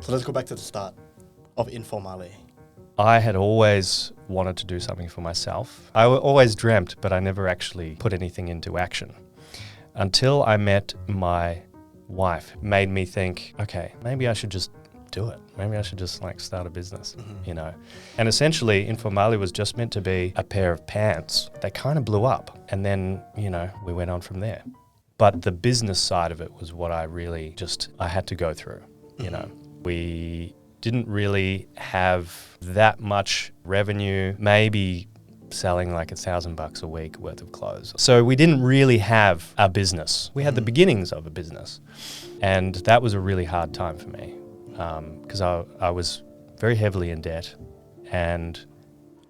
So let's go back to the start of Informale. I had always wanted to do something for myself. I always dreamt, but I never actually put anything into action. Until I met my wife, made me think, okay, maybe I should just do it. Maybe I should just start a business, And essentially, Informale was just meant to be a pair of pants. They kind of blew up. And then, we went on from there. But the business side of it was what I really I had to go through, We didn't really have that much revenue, maybe selling like $1,000 a week worth of clothes. So we didn't really have a business. We had the beginnings of a business. And that was a really hard time for me because I was very heavily in debt. And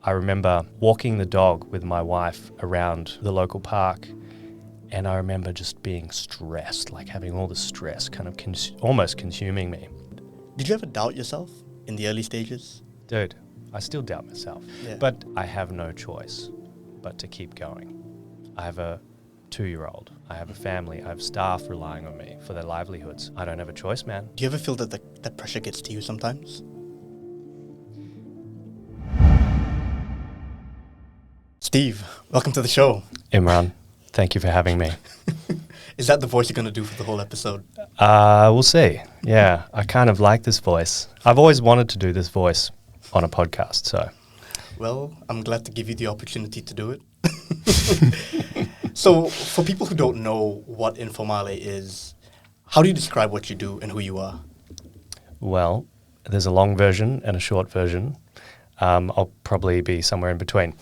I remember walking the dog with my wife around the local park. And I remember just being stressed, like having all the stress kind of almost consuming me. Did you ever doubt yourself in the early stages? Dude, I still doubt myself, but I have no choice but to keep going. I have a 2-year-old. I have a family. I have staff relying on me for their livelihoods. I don't have a choice, man. Do you ever feel that that pressure gets to you sometimes? Steve, welcome to the show. Imran, thank you for having me. Is that the voice you're going to do for the whole episode? We'll see. Yeah, I kind of like this voice. I've always wanted to do this voice on a podcast, so. Well, I'm glad to give you the opportunity to do it. So, for people who don't know what Informale is, how do you describe what you do and who you are? Well, there's a long version and a short version. I'll probably be somewhere in between.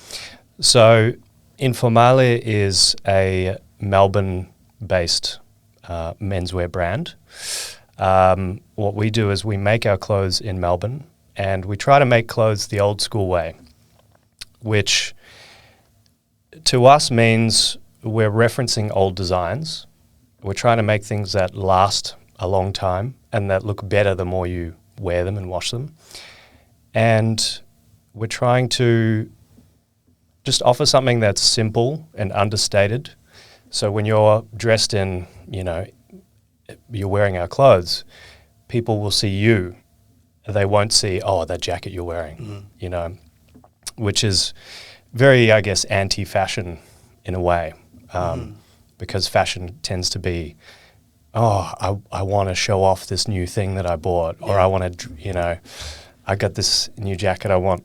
So, Informale is a Melbourne-based menswear brand. What we do is we make our clothes in Melbourne, and we try to make clothes the old school way, which to us means we're referencing old designs. We're trying to make things that last a long time and that look better the more you wear them and wash them. And we're trying to just offer something that's simple and understated. So when you're dressed in, you're wearing our clothes, people will see you. They won't see, that jacket you're wearing, which is very, I guess, anti-fashion in a way, because fashion tends to be, I want to show off this new thing that I bought, or I want to, I got this new jacket I want,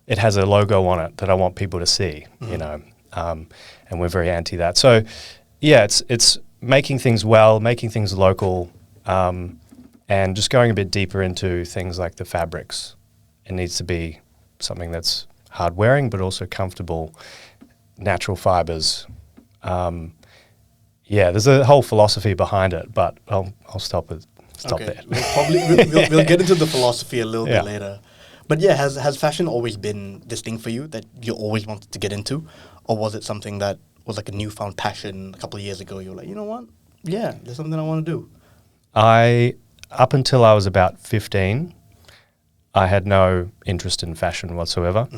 it has a logo on it that I want people to see, and we're very anti that. So, yeah, it's making things making things local, and just going a bit deeper into things like the fabrics. It needs to be something that's hard wearing, but also comfortable, natural fibers. There's a whole philosophy behind it, but I'll stop there. We'll get into the philosophy a little bit later. But yeah, has fashion always been this thing for you that you always wanted to get into? Or was it something that was like a newfound passion a couple of years ago? You were like, you know what? Yeah, there's something I want to do. Up until I was about 15, I had no interest in fashion whatsoever.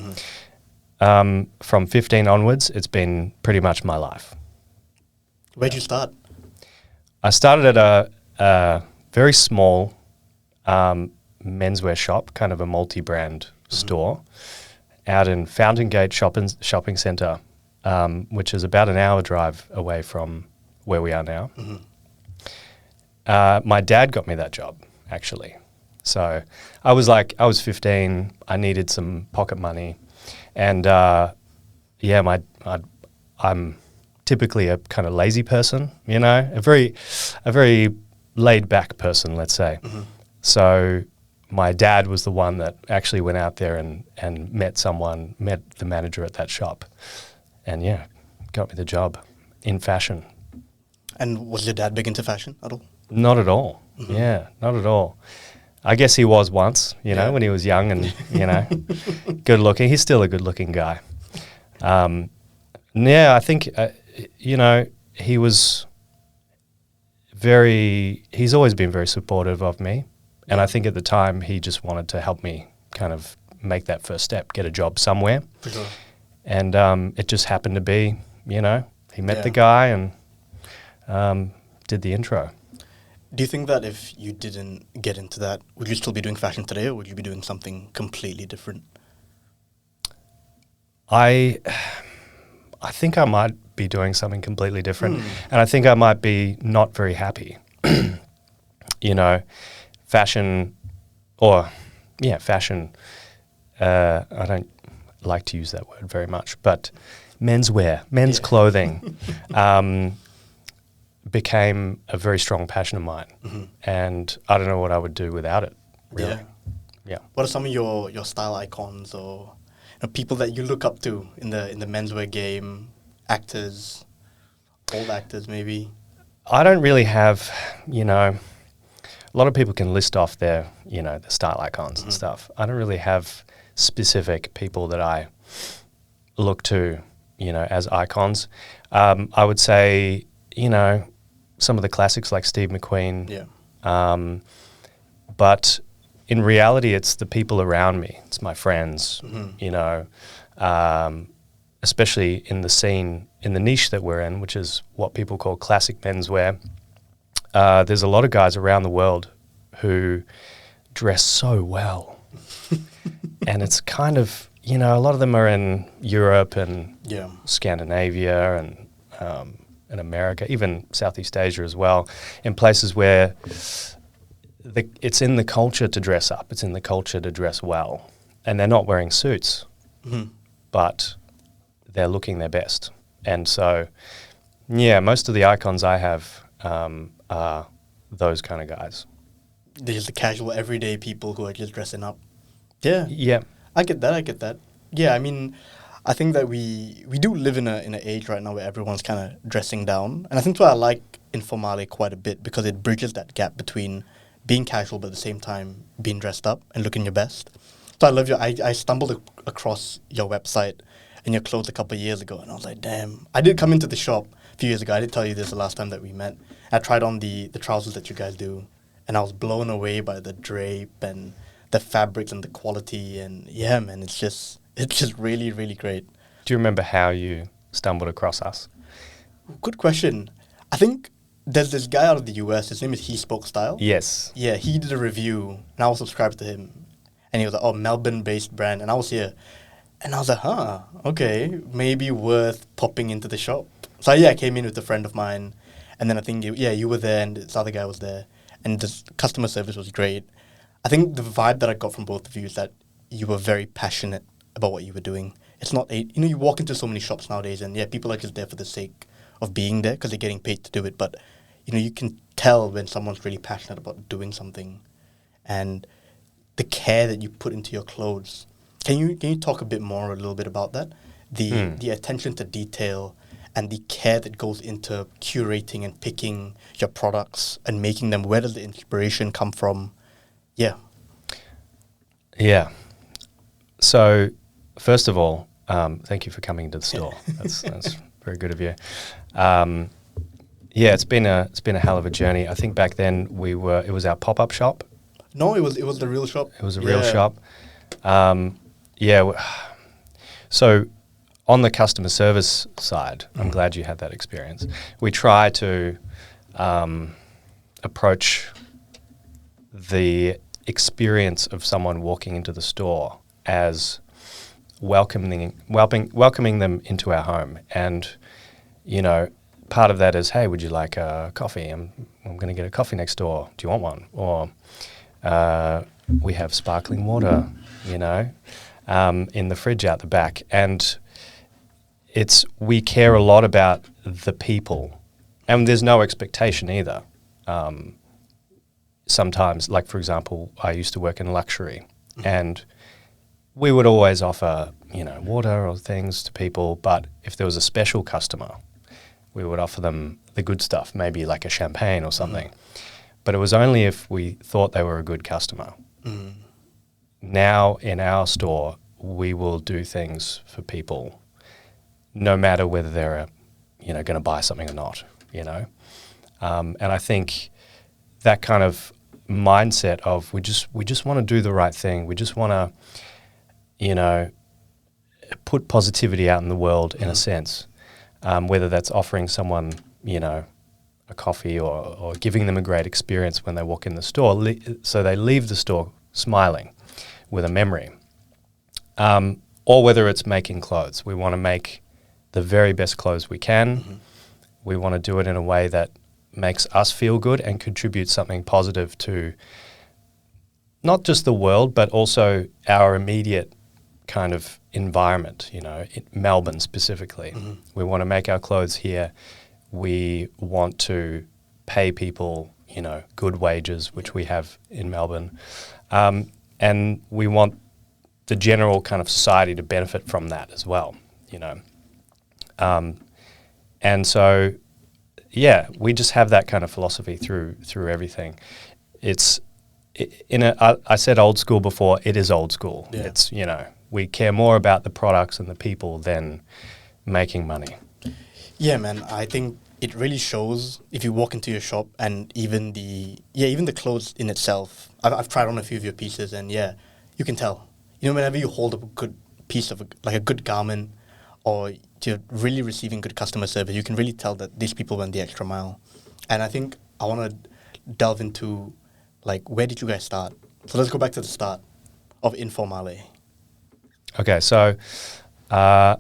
From 15 onwards, it's been pretty much my life. Where'd you start? I started at a very small menswear shop, kind of a multi-brand store, out in Fountain Gate Shopping Centre, which is about an hour drive away from where we are now. My dad got me that job, actually. So I was 15, I needed some pocket money, and I'm typically a kind of lazy person, a very laid back person, let's say. So my dad was the one that actually went out there and met the manager at that shop, and got me the job in fashion. And was your dad big into fashion at all? Not at all. Yeah, not at all. I guess he was once, when he was young and, good looking. He's still a good looking guy. I think, he was he's always been very supportive of me. And I think at the time he just wanted to help me kind of make that first step, get a job somewhere. For sure. And it just happened to be, he met the guy and did the intro. Do you think that if you didn't get into that, would you still be doing fashion today, or would you be doing something completely different? I think I might be doing something completely different, and I think I might be not very happy. You know, fashion, or fashion. I don't like to use that word very much, but menswear, men's clothing, became a very strong passion of mine, and I don't know what I would do without it. Really, yeah. What are some of your style icons, or people that you look up to in the menswear game? Actors, old actors, maybe. I don't really have, a lot of people can list off their, the style icons and stuff. I don't really have specific people that I look to, as icons. I would say, some of the classics like Steve McQueen. Yeah. But in reality, it's the people around me. It's my friends, especially in the scene, in the niche that we're in, which is what people call classic menswear. There's a lot of guys around the world who dress so well. And it's kind of, a lot of them are in Europe and Scandinavia and in America, even Southeast Asia as well, in places where it's in the culture to dress up. It's in the culture to dress well. And they're not wearing suits, but they're looking their best. And so, most of the icons I have are those kind of guys. They're just the casual, everyday people who are just dressing up. Yeah. Yeah. I get that. Yeah, I mean, I think that we do live in an age right now where everyone's kind of dressing down. And I think that's why I like Informale quite a bit, because it bridges that gap between being casual but at the same time being dressed up and looking your best. So I love I stumbled across your website and your clothes a couple of years ago, and I was like, damn. I did come into the shop a few years ago. I did tell you this the last time that we met. I tried on the trousers that you guys do, and I was blown away by the drape and the fabrics and the quality. And yeah, man, it's just really, really great. Do you remember how you stumbled across us? Good question. I think there's this guy out of the US. His name is He Spoke Style. Yes. Yeah, he did a review, and I was subscribed to him. And he was like, Melbourne-based brand. And I was here. And I was like, okay, maybe worth popping into the shop. So I came in with a friend of mine. And then I think, you were there and this other guy was there. And the customer service was great. I think the vibe that I got from both of you is that you were very passionate about what you were doing. It's not, you walk into so many shops nowadays and people are just there for the sake of being there because they're getting paid to do it. But, you can tell when someone's really passionate about doing something. And the care that you put into your clothes. Can you talk a little bit about that? The attention to detail and the care that goes into curating and picking your products and making them. Where does the inspiration come from? Yeah. Yeah. So, first of all, thank you for coming to the store. That's very good of you. It's been a hell of a journey. I think back then it was our pop-up shop. No, it was the real shop. It was a real shop. So on the customer service side, I'm glad you had that experience. We try to approach the experience of someone walking into the store as welcoming them into our home. And, part of that is, hey, would you like a coffee? I'm going to get a coffee next door. Do you want one? Or we have sparkling water, in the fridge out the back. And we care a lot about the people. And there's no expectation either. Sometimes, like for example, I used to work in luxury and we would always offer, water or things to people. But if there was a special customer, we would offer them the good stuff, maybe like a champagne or something. But it was only if we thought they were a good customer. Now in our store, we will do things for people, no matter whether they're, going to buy something or not, And I think that kind of mindset of we just want to do the right thing. We just want to, put positivity out in the world in a sense, whether that's offering someone, a a coffee or giving them a great experience when they walk in the store, so they leave the store smiling with a memory. Or whether it's making clothes. We want to make the very best clothes we can. We want to do it in a way that makes us feel good and contributes something positive to not just the world, but also our immediate kind of environment, you know, Melbourne specifically. We want to make our clothes here. We want to pay people, you know, good wages, which we have in Melbourne. And we want the general kind of society to benefit from that as well, you know. And so, yeah, we just have that kind of philosophy through everything. I said old school before, it is old school. Yeah. It's, you know, we care more about the products and the people than making money. Yeah, man, I think it really shows if you walk into your shop, and even the clothes in itself. I've tried on a few of your pieces, and yeah, you can tell. You know, whenever you hold up a good piece of a good garment, or you're really receiving good customer service, you can really tell that these people went the extra mile. And I think I want to delve into, like, where did you guys start? So let's go back to the start of Informale. Okay, so I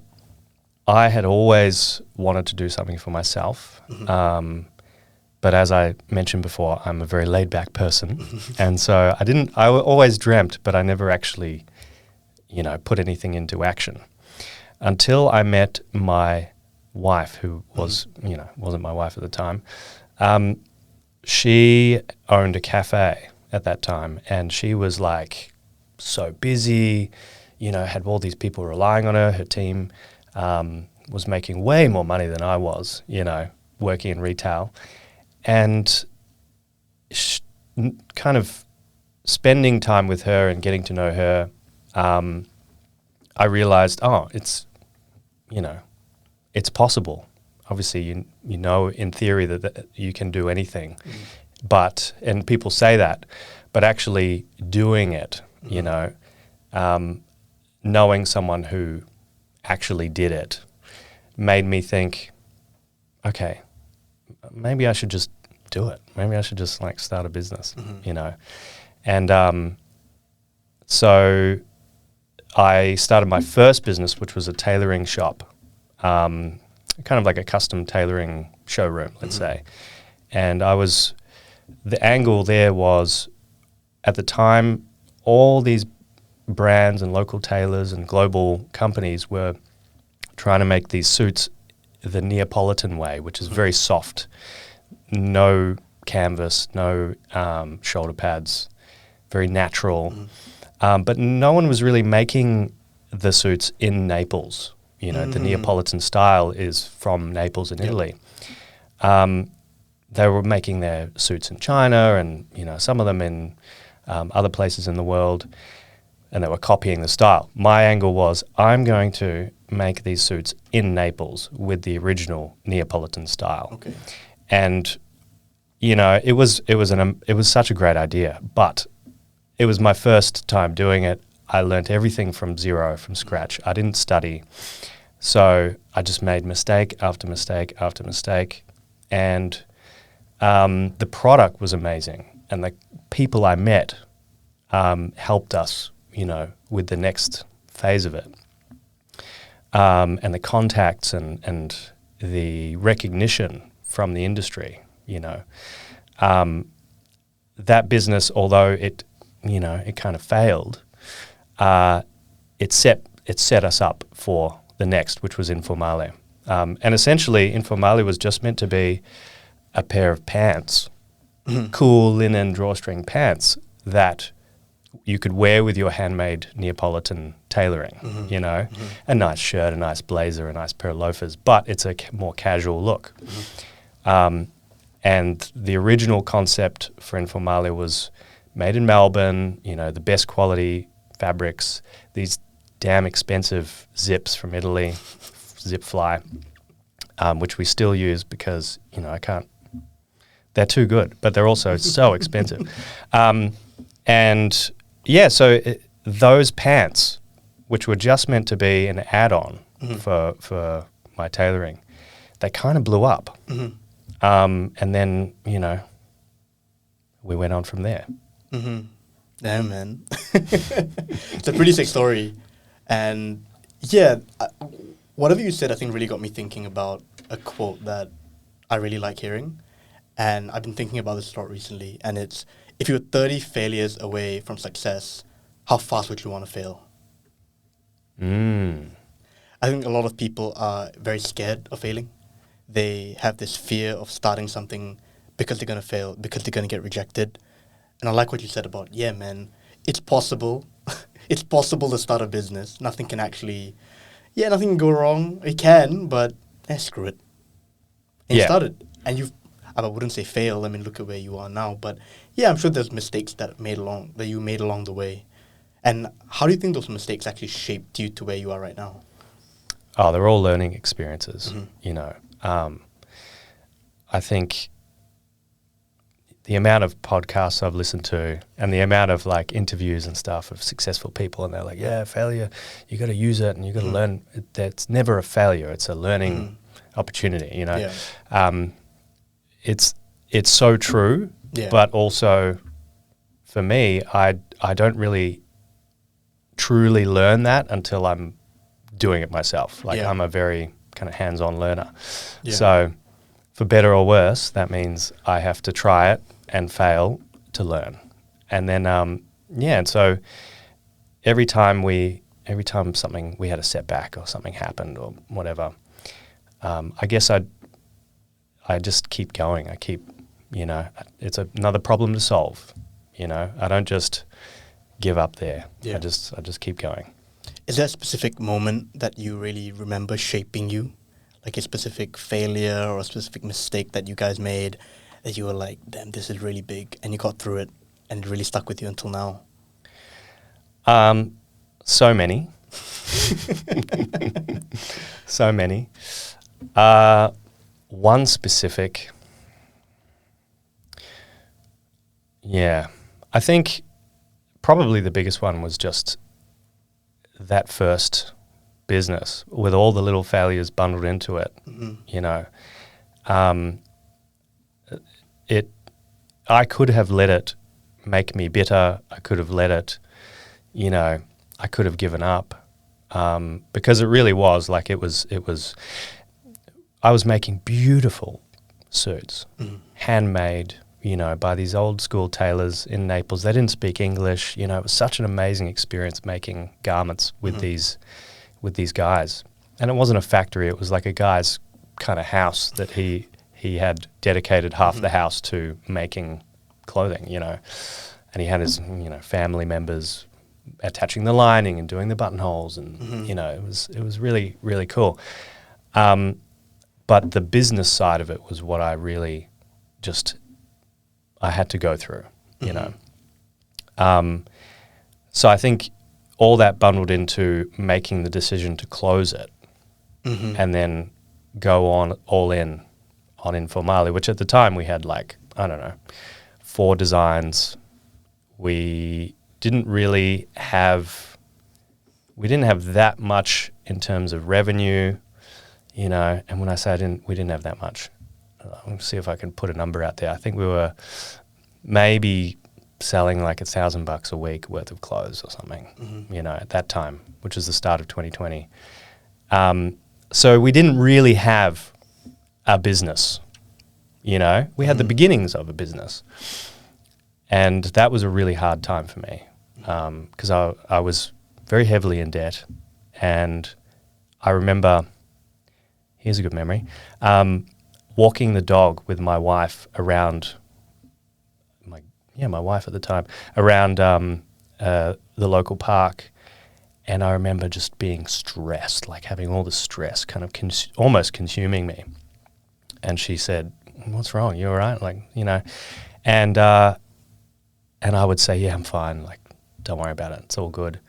had always wanted to do something for myself. But as I mentioned before, I'm a very laid-back person. And so I always dreamt, but I never actually, you know, put anything into action. Until I met my wife, who was, you know, wasn't my wife at the time. She owned a cafe at that time, and she was like so busy, you know, had all these people relying on her. Her team was making way more money than I was, you know, working in retail. And kind of spending time with her and getting to know her, I realized, it's, you know, it's possible. Obviously, you know, in theory that you can do anything, and people say that, but actually doing it, you know, knowing someone who actually did it made me think, okay, maybe I should just do it. Maybe I should just like start a business, you know. And so I started my first business, which was a tailoring shop, kind of like a custom tailoring showroom, let's say. And the angle there was, at the time, all these brands and local tailors and global companies were trying to make these suits the Neapolitan way, which is very soft, no canvas, no shoulder pads, very natural. But no one was really making the suits in Naples. You know, the Neapolitan style is from Naples in Italy. They were making their suits in China and, you know, some of them in other places in the world, and they were copying the style. My angle was, I'm going to make these suits in Naples with the original Neapolitan style. Okay. And, you know, it was such a great idea, but it was my first time doing it. I learnt everything from zero, from scratch. I didn't study. So I just made mistake after mistake after mistake. And the product was amazing. And the people I met helped us, you know, with the next phase of it. And the contacts and the recognition from the industry, you know. That business, although it, you know, it kind of failed, it set us up for the next, which was Informale. And essentially, Informale was just meant to be a pair of pants, cool linen drawstring pants that you could wear with your handmade Neapolitan tailoring, you know, a nice shirt, a nice blazer, a nice pair of loafers, but it's a more casual look. And the original concept for Informale was made in Melbourne, you know, the best quality fabrics, these damn expensive zips from Italy, Zip Fly, which we still use because, you know, they're too good, but they're also so expensive. And yeah, so those pants, which were just meant to be an add-on for my tailoring, they kind of blew up. And then, we went on from there. Mm-hmm. Yeah, man. It's a pretty sick story. And yeah, whatever you said, I think really got me thinking about a quote that I really like hearing. And I've been thinking about this a lot recently. And it's, if you were 30 failures away from success, how fast would you want to fail? Mm. I think a lot of people are very scared of failing. They have this fear of starting something because they're going to fail, because they're going to get rejected. And I like what you said about, yeah, man, it's possible. It's possible to start a business. Nothing can nothing can go wrong. It can, but screw it. And you started. And I wouldn't say fail. I mean, look at where you are now. But yeah, I'm sure there's mistakes that you made along the way. And how do you think those mistakes actually shaped you to where you are right now? Oh, they're all learning experiences, Mm-hmm. I think the amount of podcasts I've listened to and the amount of like interviews and stuff of successful people, and they're like, yeah, failure, you got to use it and you got to learn. That's never a failure. It's a learning opportunity, Yeah. It's so true, but also for me, I don't really truly learn that until I'm doing it myself. Like I'm a very kind of hands-on learner. Yeah. So for better or worse, that means I have to try it and fail to learn. And then, and so every time we had a setback or something happened or whatever, I guess I just keep going. I keep, it's another problem to solve. I don't just give up there. Yeah. I just keep going. Is there a specific moment that you really remember shaping you? Like a specific failure or a specific mistake that you guys made that you were like, damn, this is really big, and you got through it and it really stuck with you until now? So many. So many. One specific. Yeah. I think probably the biggest one was just that first business with all the little failures bundled into it. I could have let it make me bitter. I could have let it, I could have given up, because it really was like it was. I was making beautiful suits, handmade, by these old school tailors in Naples. They didn't speak English. It was such an amazing experience making garments with these guys. And it wasn't a factory. It was like a guy's kind of house that he had dedicated half the house to making clothing, and he had his, family members attaching the lining and doing the buttonholes, and it was really, really cool. But the business side of it was what I really I had to go through, So I think all that bundled into making the decision to close it and then go on all in on Informale, which at the time we had 4 designs. We didn't have that much in terms of revenue, and when I say we didn't have that much, let me see if I can put a number out there. I think we were maybe selling like $1,000 a week worth of clothes or something, at that time, which was the start of 2020. So we didn't really have a business, we had the beginnings of a business. And that was a really hard time for me, because I was very heavily in debt. And I remember, here's a good memory, walking the dog with my wife around, my wife at the time, around the local park. And I remember just being stressed, like having all the stress kind of almost consuming me. And she said, "What's wrong? You all right?" And I would say, "Yeah, I'm fine. Like, don't worry about it. It's all good."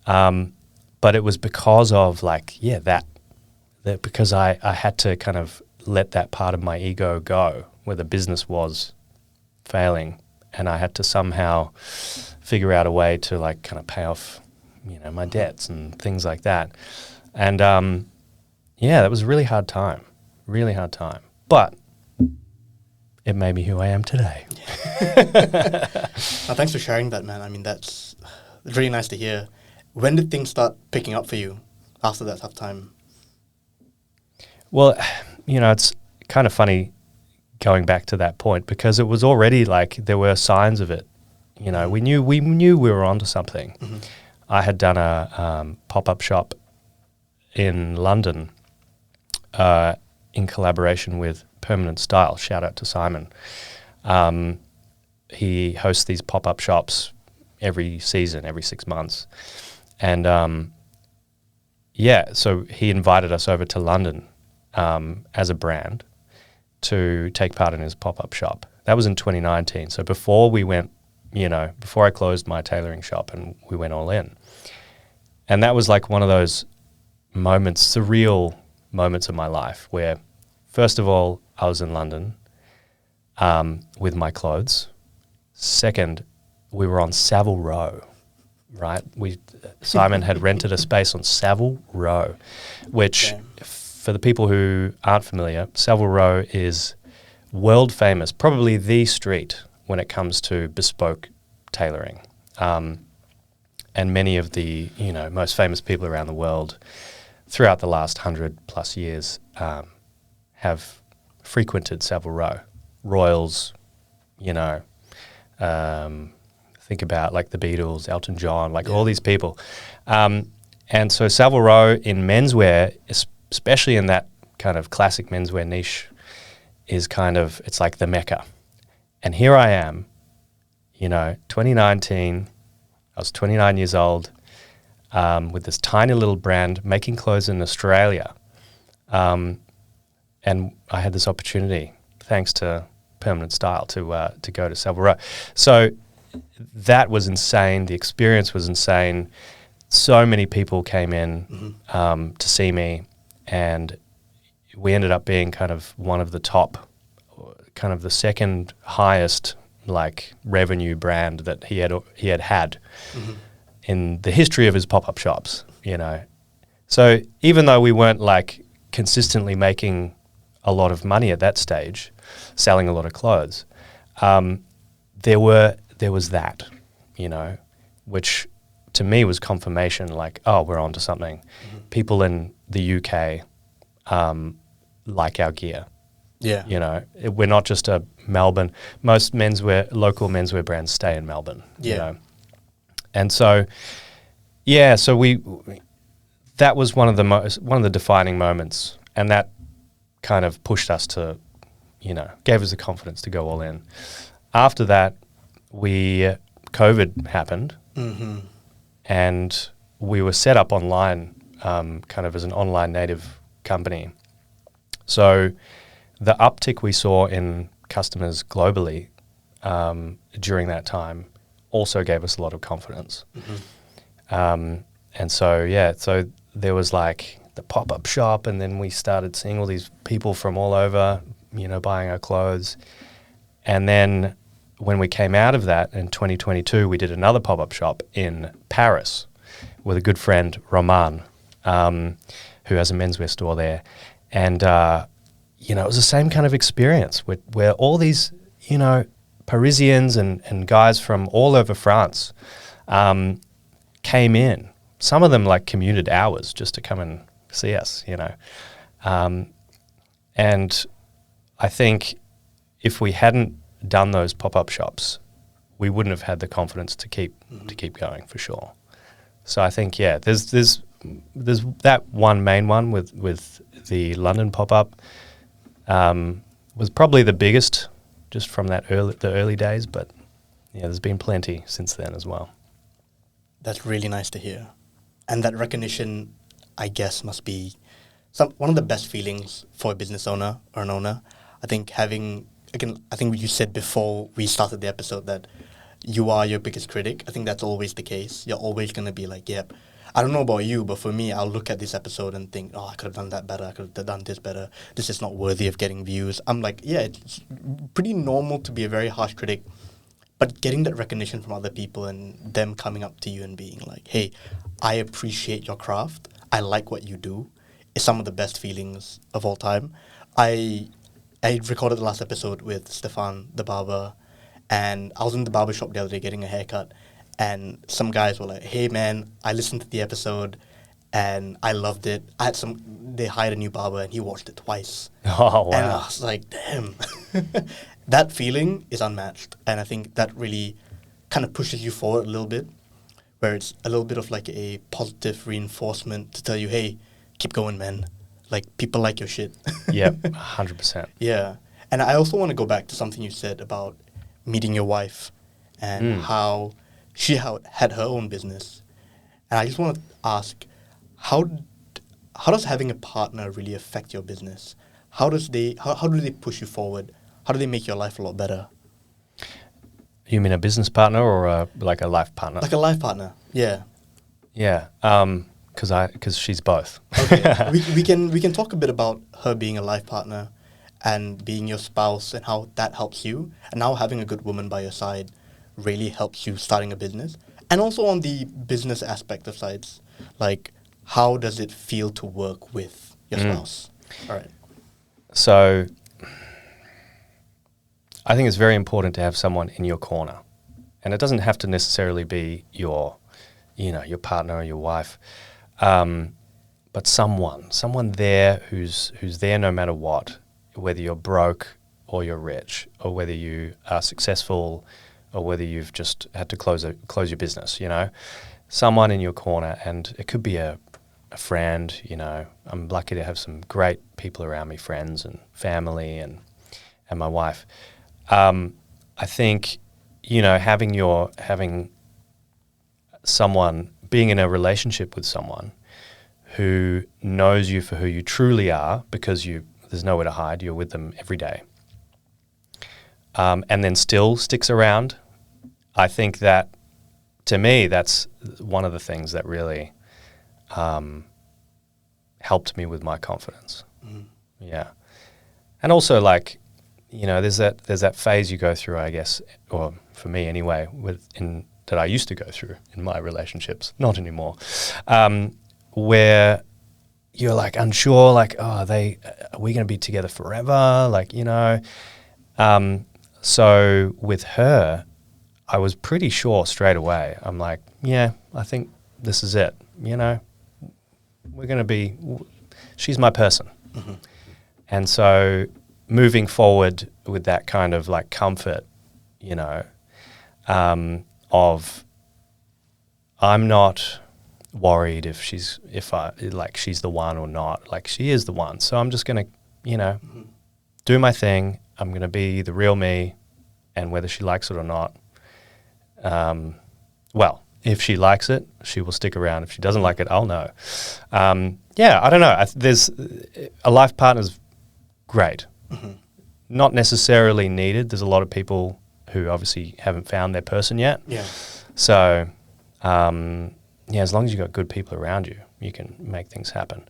But it was because of that because I had to kind of let that part of my ego go where the business was failing, and I had to somehow figure out a way to kind of pay off, my debts and things like that. And that was a really hard time. But it made me who I am today. Thanks for sharing that, man. I mean, that's really nice to hear. When did things start picking up for you after that tough time? Well, it's kind of funny going back to that point because it was already like there were signs of it. We knew we were onto something. Mm-hmm. I had done a pop-up shop in London in collaboration with Permanent Style. Shout out to Simon. He hosts these pop-up shops every season, every 6 months. And so he invited us over to London as a brand to take part in his pop-up shop. That was in 2019. So before we went, before I closed my tailoring shop and we went all in. And that was like one of those moments, surreal moments of my life where, first of all, I was in London with my clothes. Second, we were on Savile Row, right? Simon had rented a space on Savile Row, which for the people who aren't familiar, Savile Row is world famous, probably the street when it comes to bespoke tailoring. And many of the most famous people around the world throughout the last 100+ years have frequented Savile Row. Royals, think about like the Beatles, Elton John, all these people. And so Savile Row in menswear, especially in that kind of classic menswear niche, is it's like the Mecca. And here I am, 2019, I was 29 years old, with this tiny little brand making clothes in Australia. And I had this opportunity, thanks to Permanent Style, to go to Savile Row. So that was insane. The experience was insane. So many people came in to see me, and we ended up being kind of one of the top, kind of the second highest revenue brand that he had in the history of his pop-up shops. So even though we weren't consistently making a lot of money at that stage, selling a lot of clothes, there was that, which to me was confirmation, we're onto something. People in the UK like our gear. Yeah. We're not just a Melbourne. Most local menswear brands stay in Melbourne. Yeah. And so, that was one of the defining moments, and that kind of pushed us to, gave us the confidence to go all in. After that, COVID happened, and we were set up online, kind of as an online native company. So the uptick we saw in customers globally during that time also gave us a lot of confidence. And so, so there was the pop-up shop, and then we started seeing all these people from all over, buying our clothes. And then when we came out of that in 2022, we did another pop-up shop in Paris with a good friend, Roman, who has a menswear store there. And, it was the same kind of experience where all these, Parisians and guys from all over France came in. Some of them commuted hours just to come and see us, and I think if we hadn't done those pop-up shops, we wouldn't have had the confidence to keep going, for sure. So I think there's that one main one with the London pop-up was probably the biggest, just from the early days. But there's been plenty since then as well. That's really nice to hear, and that recognition, I guess, must be one of the best feelings for a business owner or an owner. I think I think you said before we started the episode that you are your biggest critic. I think that's always the case. You're always going to be yep. I don't know about you, but for me, I'll look at this episode and think, I could have done that better. I could have done this better. This is not worthy of getting views. I'm it's pretty normal to be a very harsh critic, but getting that recognition from other people and them coming up to you and being hey, I appreciate your craft. I like what you do, is some of the best feelings of all time. I I recorded the last episode with Stefan, the barber, and I was in the barber shop the other day getting a haircut, and some guys were like, "Hey man, I listened to the episode, and I loved it." They hired a new barber, and he watched it twice. Oh, And I wow. was like, "Damn." That feeling is unmatched, and I think that really kind of pushes you forward a little bit, where it's a little bit of like a positive reinforcement to tell you, "Hey, keep going, man. Like, people like your shit." Yep, 100%. Yeah. And I also want to go back to something you said about meeting your wife and how she had her own business. And I just want to ask, how does having a partner really affect your business? How do they push you forward? How do they make your life a lot better? You mean a business partner or like a life partner? Like a life partner. Yeah. Yeah, because she's both. Okay. we can talk a bit about her being a life partner and being your spouse and how that helps you, and now having a good woman by your side really helps you starting a business. And also on the business aspect of sides, like how does it feel to work with your spouse? All right. So I think it's very important to have someone in your corner. And it doesn't have to necessarily be your partner or your wife. But someone there who's there no matter what, whether you're broke or you're rich, or whether you are successful or whether you've just had to close your business, someone in your corner. And it could be a friend, I'm lucky to have some great people around me, friends and family and my wife. I think, having someone, being in a relationship with someone who knows you for who you truly are, because there's nowhere to hide, you're with them every day, and then still sticks around. I think that, to me, that's one of the things that really helped me with my confidence. Yeah. And also, like, there's that phase you go through, I guess, or for me anyway, that I used to go through in my relationships, not anymore, where you're like unsure, like, are we going to be together forever? Like, so with her, I was pretty sure straight away. I'm like, yeah, I think this is it. We're going to be, she's my person. Mm-hmm. And so moving forward with that kind of like comfort, of I'm not worried if she's the one or not. Like, she is the one. So I'm just going to, do my thing. I'm going to be the real me, and whether she likes it or not, well, if she likes it, she will stick around. If she doesn't like it, I'll know. I don't know. There's a life partner's great. Mm-hmm. Not necessarily needed. There's a lot of people who obviously haven't found their person yet. Yeah. So, as long as you've got good people around you, you can make things happen.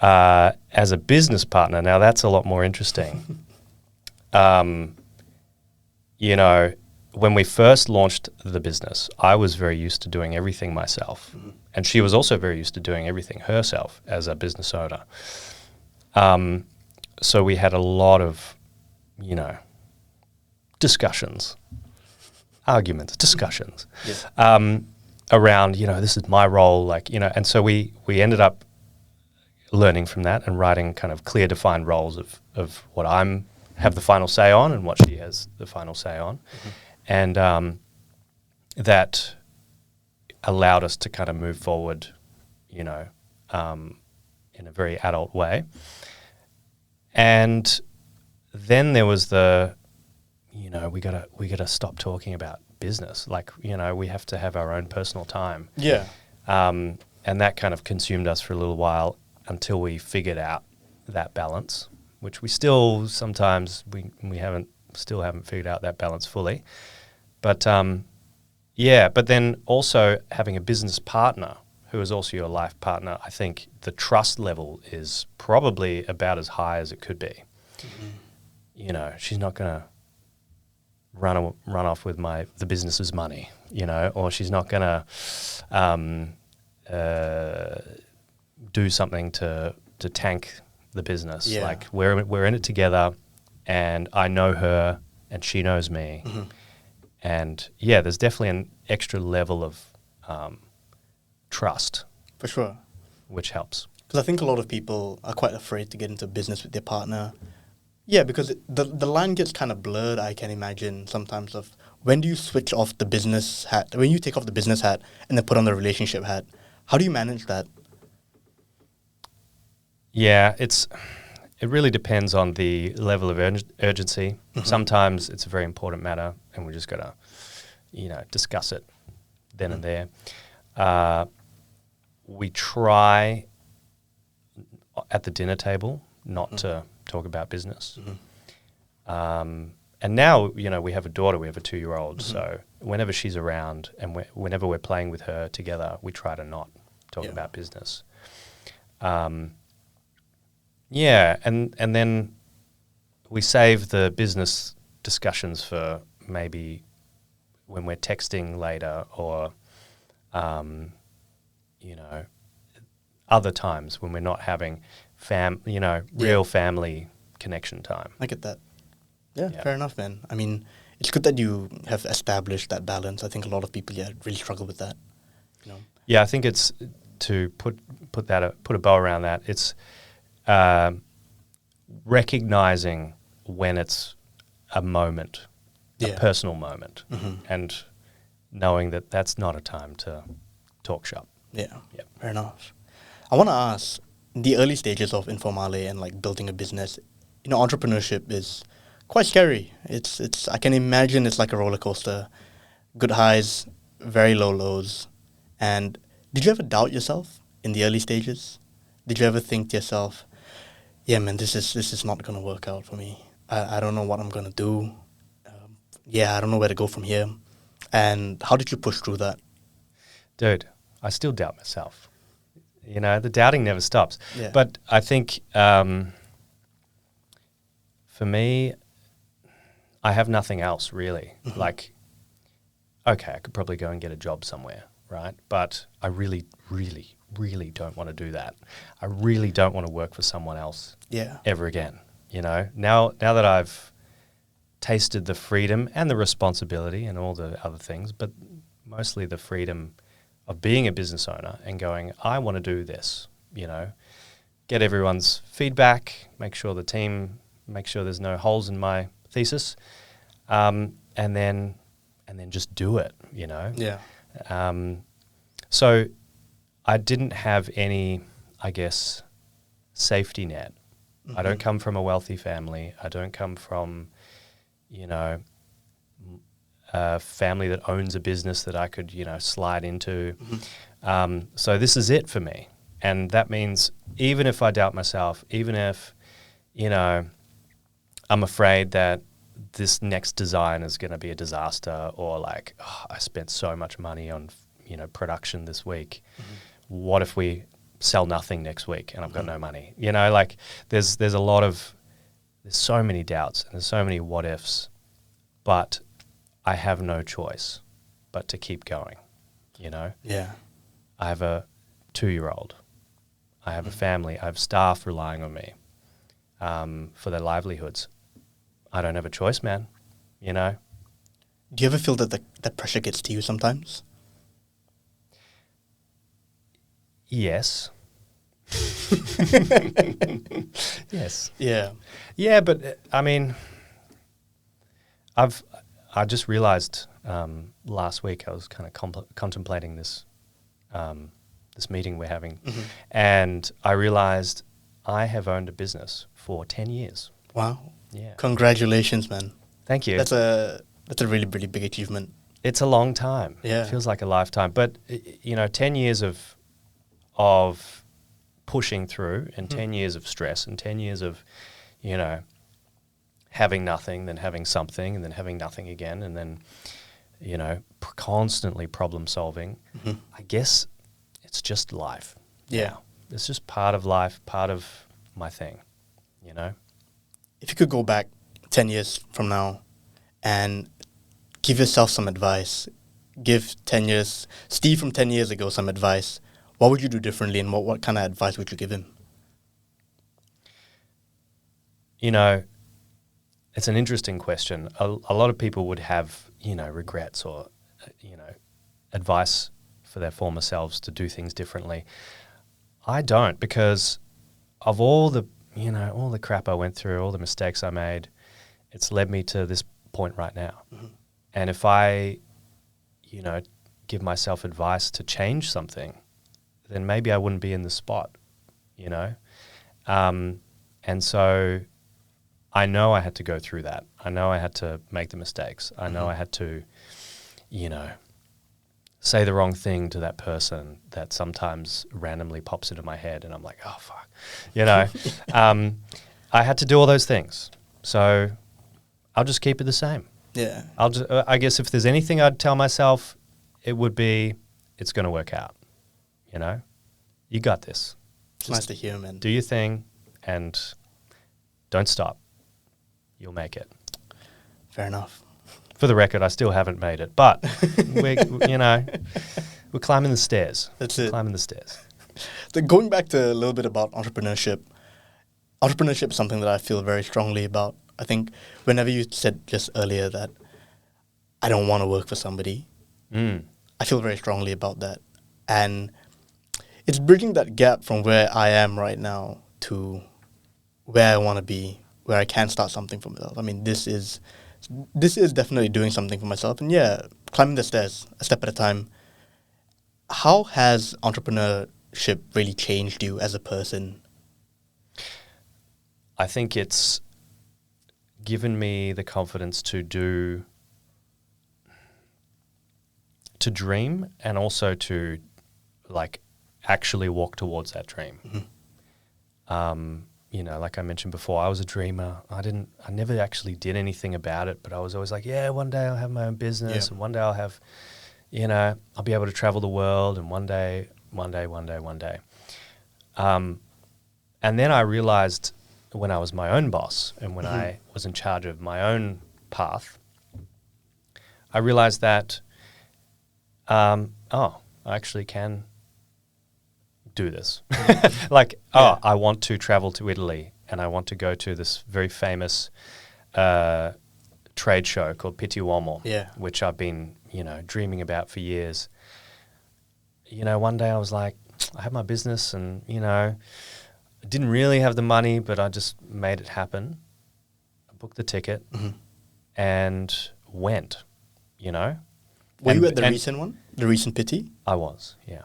As a business partner, now that's a lot more interesting. When we first launched the business, I was very used to doing everything myself. Mm-hmm. And she was also very used to doing everything herself as a business owner. So we had a lot of, discussions around, this is my role, and so we ended up learning from that and writing kind of clear defined roles of what have the final say on and what she has the final say on. Mm-hmm. And that allowed us to kind of move forward, in a very adult way. And then there was we gotta stop talking about business. Like, we have to have our own personal time. Yeah. And that kind of consumed us for a little while until we figured out that balance, which we still sometimes we haven't figured out that balance fully. But but then also having a business partner who is also your life partner, I think the trust level is probably about as high as it could be. Mm-hmm. She's not going to run off with the business's money, or she's not going to do something to tank the business. Yeah. Like, we're in it together. and I know her and she knows me. And yeah, there's definitely an extra level of trust, For sure. which helps. Because I think a lot of people are quite afraid to get into business with their partner. Yeah, because the line gets kind of blurred, I can imagine, sometimes, of when do you switch off the business hat, when you take off the business hat and then put on the relationship hat, how do you manage that? Yeah, it really depends on the level of urgency. Sometimes it's a very important matter and we just got to, discuss it then and there. We try at the dinner table not to talk about business. And now, we have a daughter, we have a 2-year-old. So whenever she's around and whenever we're playing with her together, we try to not talk about business. Yeah, and then we save the business discussions for maybe when we're texting later or, other times when we're not having real family connection time. I get that. Yeah, fair enough, man. I mean, it's good that you have established that balance. I think a lot of people, really struggle with that. Yeah, I think it's to put a bow around that. It's recognizing when it's a moment, a personal moment, and knowing that that's not a time to talk shop. Yeah, fair enough. I want to ask, the early stages of Informale and like building a business, entrepreneurship is quite scary. It's I can imagine it's like a roller coaster, good highs, very low lows. And did you ever doubt yourself in the early stages? Did you ever think to yourself, yeah, man, this is not going to work out for me. I don't know what I'm going to do. I don't know where to go from here. And how did you push through that? Dude, I still doubt myself. The doubting never stops. Yeah. But I think for me, I have nothing else really. Like, okay, I could probably go and get a job somewhere, right? But I really, really, really don't want to do that. I really don't want to work for someone else ever again. Now that I've tasted the freedom and the responsibility and all the other things, but mostly the freedom of being a business owner and going, I want to do this, get everyone's feedback, make sure there's no holes in my thesis, and then just do it, Yeah. So I didn't have any, I guess, safety net. I don't come from a wealthy family. I don't come from, a family that owns a business that I could, slide into. So this is it for me. And that means even if I doubt myself, even if, I'm afraid that this next design is going to be a disaster or like, I spent so much money on, production this week. What if we sell nothing next week and I've got no money? There's so many doubts and there's so many what ifs, but I have no choice but to keep going, Yeah. I have a 2-year-old. I have a family. I have staff relying on me for their livelihoods. I don't have a choice, man, Do you ever feel that that pressure gets to you sometimes? Yes. Yes. Yeah. Yeah, but I mean, I just realized last week I was kind of contemplating this this meeting we're having, and I realized I have owned a business for 10 years. Wow. Yeah. Congratulations, man. Thank you. That's a really, really big achievement. It's a long time. Yeah. It feels like a lifetime. But 10 years of pushing through and 10 years of stress and 10 years of, having nothing, then having something, and then having nothing again, and then, constantly problem solving. I guess it's just life. Yeah. Now. It's just part of life, part of my thing, If you could go back 10 years from now and give yourself some advice, give Steve from 10 years ago some advice, what would you do differently and what kind of advice would you give him? It's an interesting question. A lot of people would have, regrets or, advice for their former selves to do things differently. I don't, because of all the crap I went through, all the mistakes I made, it's led me to this point right now. Mm-hmm. And if I, give myself advice to change something, then maybe I wouldn't be in the spot, And so I know I had to go through that. I know I had to make the mistakes. I know I had to, say the wrong thing to that person that sometimes randomly pops into my head and I'm like, oh, fuck, I had to do all those things. So I'll just keep it the same. Yeah. I guess if there's anything I'd tell myself, it would be, it's going to work out. You got this. It's nice to hear, man. Do your thing and don't stop. You'll make it. Fair enough. For the record, I still haven't made it, but we're climbing the stairs. That's it. Climbing the stairs. So going back to a little bit about entrepreneurship is something that I feel very strongly about. I think whenever you said just earlier that I don't want to work for somebody, I feel very strongly about that. And it's bridging that gap from where I am right now to where I want to be, where I can start something for myself. I mean, this is definitely doing something for myself. And yeah, climbing the stairs, a step at a time. How has entrepreneurship really changed you as a person? I think it's given me the confidence to dream and also to actually walk towards that dream. Mm-hmm. Like I mentioned before, I was a dreamer. I never actually did anything about it, but I was always like, yeah, one day I'll have my own business and one day I'll have, I'll be able to travel the world and one day. And then I realized when I was my own boss and when I was in charge of my own path, I realized that, I actually can do this. I want to travel to Italy and I want to go to this very famous trade show called Pitti Uomo, which I've been, dreaming about for years. One day I was like, I have my business and, I didn't really have the money, but I just made it happen. I booked the ticket and went, Were you at the recent one? The recent Pitti? I was, yeah.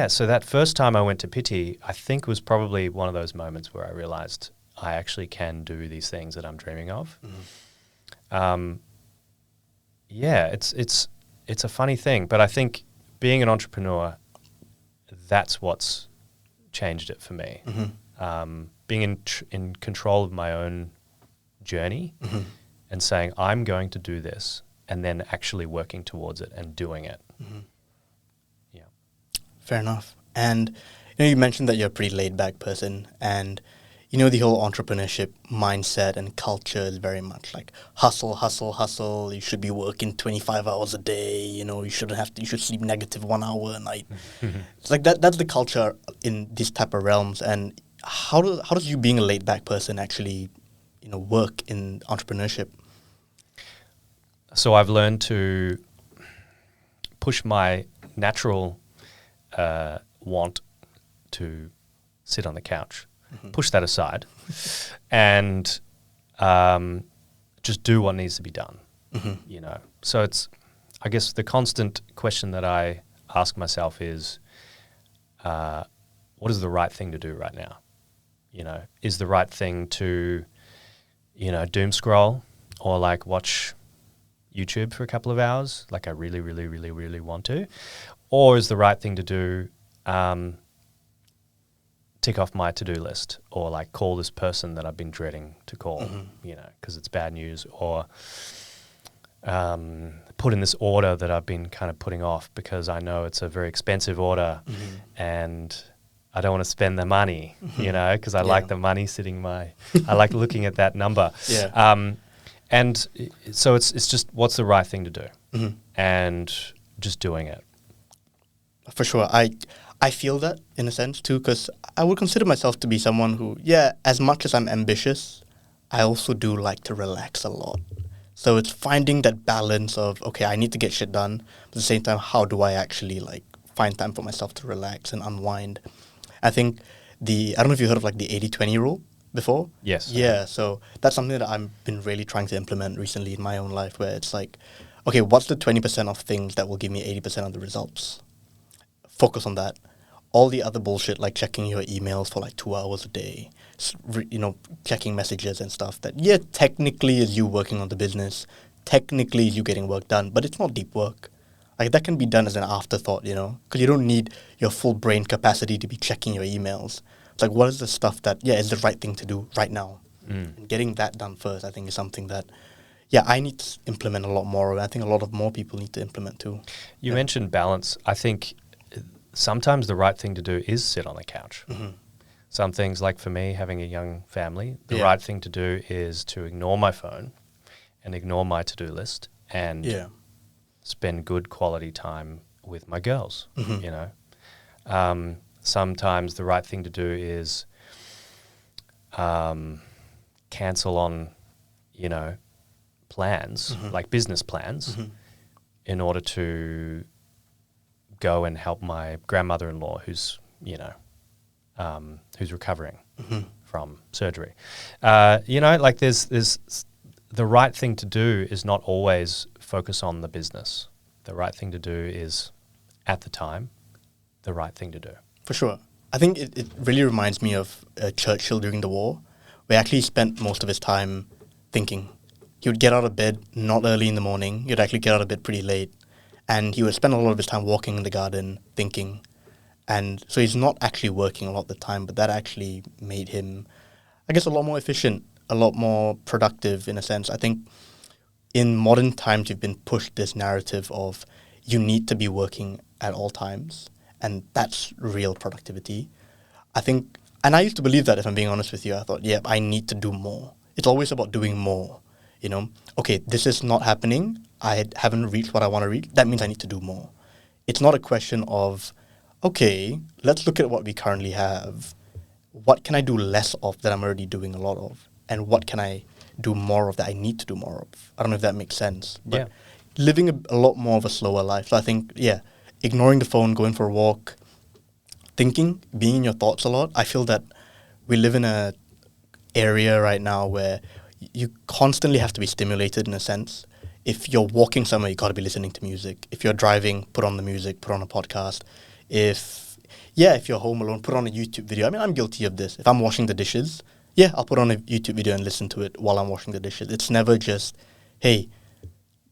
So that first time I went to Pitti, I think was probably one of those moments where I realized I actually can do these things that I'm dreaming of. It's a funny thing, but I think being an entrepreneur, that's what's changed it for me. Being in control of my own journey and saying, I'm going to do this, and then actually working towards it and doing it. Yeah. Fair enough. And you mentioned that you're a pretty laid-back person, and the whole entrepreneurship mindset and culture is very much like hustle, hustle, hustle. You should be working 25 hours a day. You should sleep negative 1 hour a night. It's like that. That's the culture in these type of realms. And how does you being a laid-back person actually, work in entrepreneurship? So I've learned to push my natural want to sit on the couch. Push that aside and just do what needs to be done, So it's, I guess the constant question that I ask myself is, what is the right thing to do right now? Is the right thing to, doom scroll or watch YouTube for a couple of hours like I really, really, really, really want to? Or is the right thing to do tick off my to-do list or call this person that I've been dreading to call, because it's bad news, or put in this order that I've been kind of putting off because I know it's a very expensive order and I don't want to spend the money, because I like the money sitting I like looking at that number. And so it's just what's the right thing to do and just doing it. For sure. I feel that in a sense too, because I would consider myself to be someone who, yeah, as much as I'm ambitious, I also do like to relax a lot. So it's finding that balance of, okay, I need to get shit done, but at the same time, how do I actually like find time for myself to relax and unwind? I think I don't know if you heard of like the 80-20 rule before. Yes. Yeah, so that's something that I've been really trying to implement recently in my own life, where it's like, okay, what's the 20% of things that will give me 80% of the results? Focus on that. All the other bullshit, like checking your emails for like 2 hours a day, checking messages and stuff, that, yeah, technically is you working on the business, technically is you getting work done, but it's not deep work. Like, that can be done as an afterthought, because you don't need your full brain capacity to be checking your emails. It's like, what is the stuff that, yeah, is the right thing to do right now? And getting that done first, I think, is something that, yeah, I need to implement a lot more of. I think a lot of more people need to implement too. You mentioned balance. I think sometimes the right thing to do is sit on the couch. Some things, like for me, having a young family, the right thing to do is to ignore my phone and ignore my to-do list and spend good quality time with my girls, sometimes the right thing to do is cancel on, plans, like business plans, in order to go and help my grandmother-in-law who's recovering from surgery. Like there's the right thing to do is not always focus on the business. The right thing to do is, at the time, the right thing to do. For sure. I think it really reminds me of Churchill during the war, where he actually spent most of his time thinking. He would get out of bed not early in the morning. He would actually get out of bed pretty late. And he would spend a lot of his time walking in the garden, thinking. And so he's not actually working a lot of the time, but that actually made him, I guess, a lot more efficient, a lot more productive in a sense. I think in modern times, you've been pushed this narrative of you need to be working at all times, and that's real productivity. I think, and I used to believe that, if I'm being honest with you. I thought, yeah, I need to do more. It's always about doing more, Okay, this is not happening. I haven't reached what I want to reach. That means I need to do more. It's not a question of, okay, let's look at what we currently have. What can I do less of that I'm already doing a lot of? And what can I do more of that I need to do more of? I don't know if that makes sense. But living a lot more of a slower life. So I think, ignoring the phone, going for a walk, thinking, being in your thoughts a lot. I feel that we live in a area right now where you constantly have to be stimulated in a sense. If you're walking somewhere, you got to be listening to music. If you're driving, put on the music, put on a podcast. If you're home alone, put on a YouTube video. I mean, I'm guilty of this. If I'm washing the dishes, I'll put on a YouTube video and listen to it while I'm washing the dishes. It's never just, hey,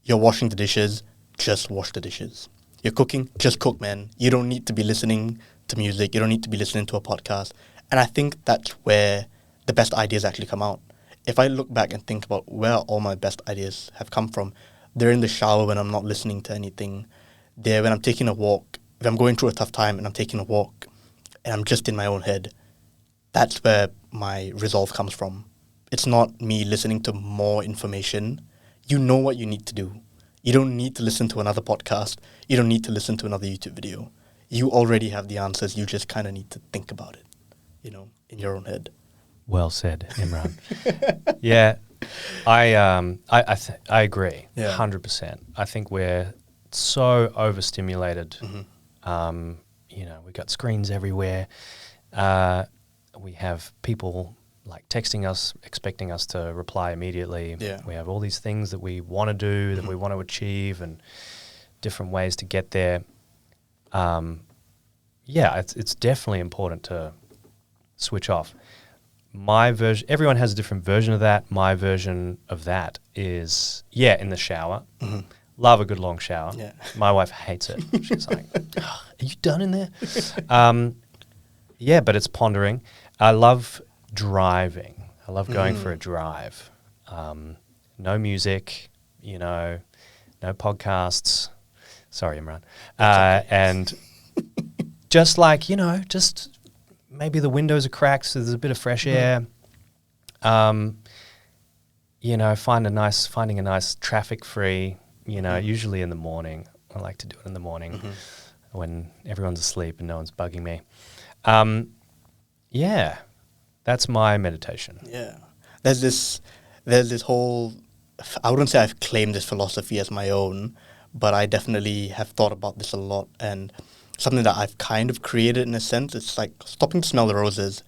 you're washing the dishes, just wash the dishes. You're cooking, just cook, man. You don't need to be listening to music. You don't need to be listening to a podcast. And I think that's where the best ideas actually come out. If I look back and think about where all my best ideas have come from, they're in the shower when I'm not listening to anything. They're when I'm taking a walk. If I'm going through a tough time and I'm taking a walk and I'm just in my own head, that's where my resolve comes from. It's not me listening to more information. You know what you need to do. You don't need to listen to another podcast. You don't need to listen to another YouTube video. You already have the answers. You just kind of need to think about it, in your own head. Well said, Imran. I agree, 100%. I think we're so overstimulated. We've got screens everywhere. We have people like texting us, expecting us to reply immediately. We have all these things that we want to do, that we want to achieve, and different ways to get there. It's definitely important to switch off. My version, everyone has a different version of that. My version of that is, in the shower. Love a good long shower. My wife hates it. She's like, are you done in there? But it's pondering. I love driving. I love going for a drive. No music, no podcasts. Sorry, Imran. And just maybe the windows are cracked, so there's a bit of fresh air. Finding a nice traffic-free, usually in the morning. I like to do it in the morning. when everyone's asleep and no one's bugging me. Yeah, that's my meditation. Yeah. There's this whole, I wouldn't say I've claimed this philosophy as my own, but I definitely have thought about this a lot, and something that I've kind of created in a sense. It's like stopping to smell the roses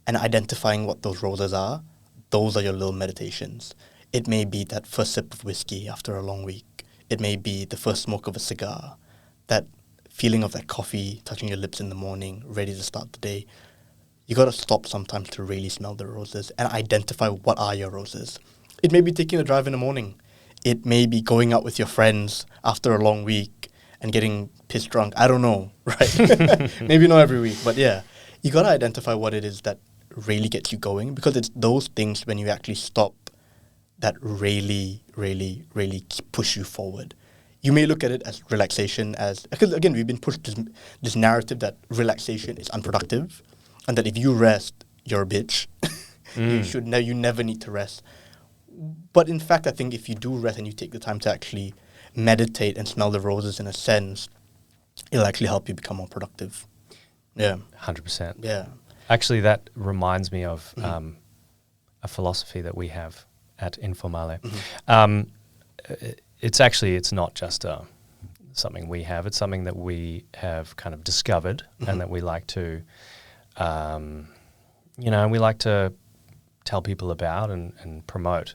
and identifying what those roses are. Those are your little meditations. It may be that first sip of whiskey after a long week. It may be the first smoke of a cigar, that feeling of that coffee touching your lips in the morning, ready to start the day. You got to stop sometimes to really smell the roses and identify what are your roses. It may be taking a drive in the morning. It may be going out with your friends after a long week and getting pissed drunk. I don't know, right? Maybe not every week, but yeah. You got to identify what it is that really gets you going, because it's those things when you actually stop that really, really, really push you forward. You may look at it as relaxation, because again, we've been pushed this narrative that relaxation is unproductive, and that if you rest, you're a bitch. You never need to rest. But in fact, I think if you do rest and you take the time to actually meditate and smell the roses in a sense, it'll actually help you become more productive. Yeah. 100%. Yeah. Actually, that reminds me of a philosophy that we have at Informale. It's not just something we have. It's something that we have kind of discovered and that we like to, we like to tell people about and promote,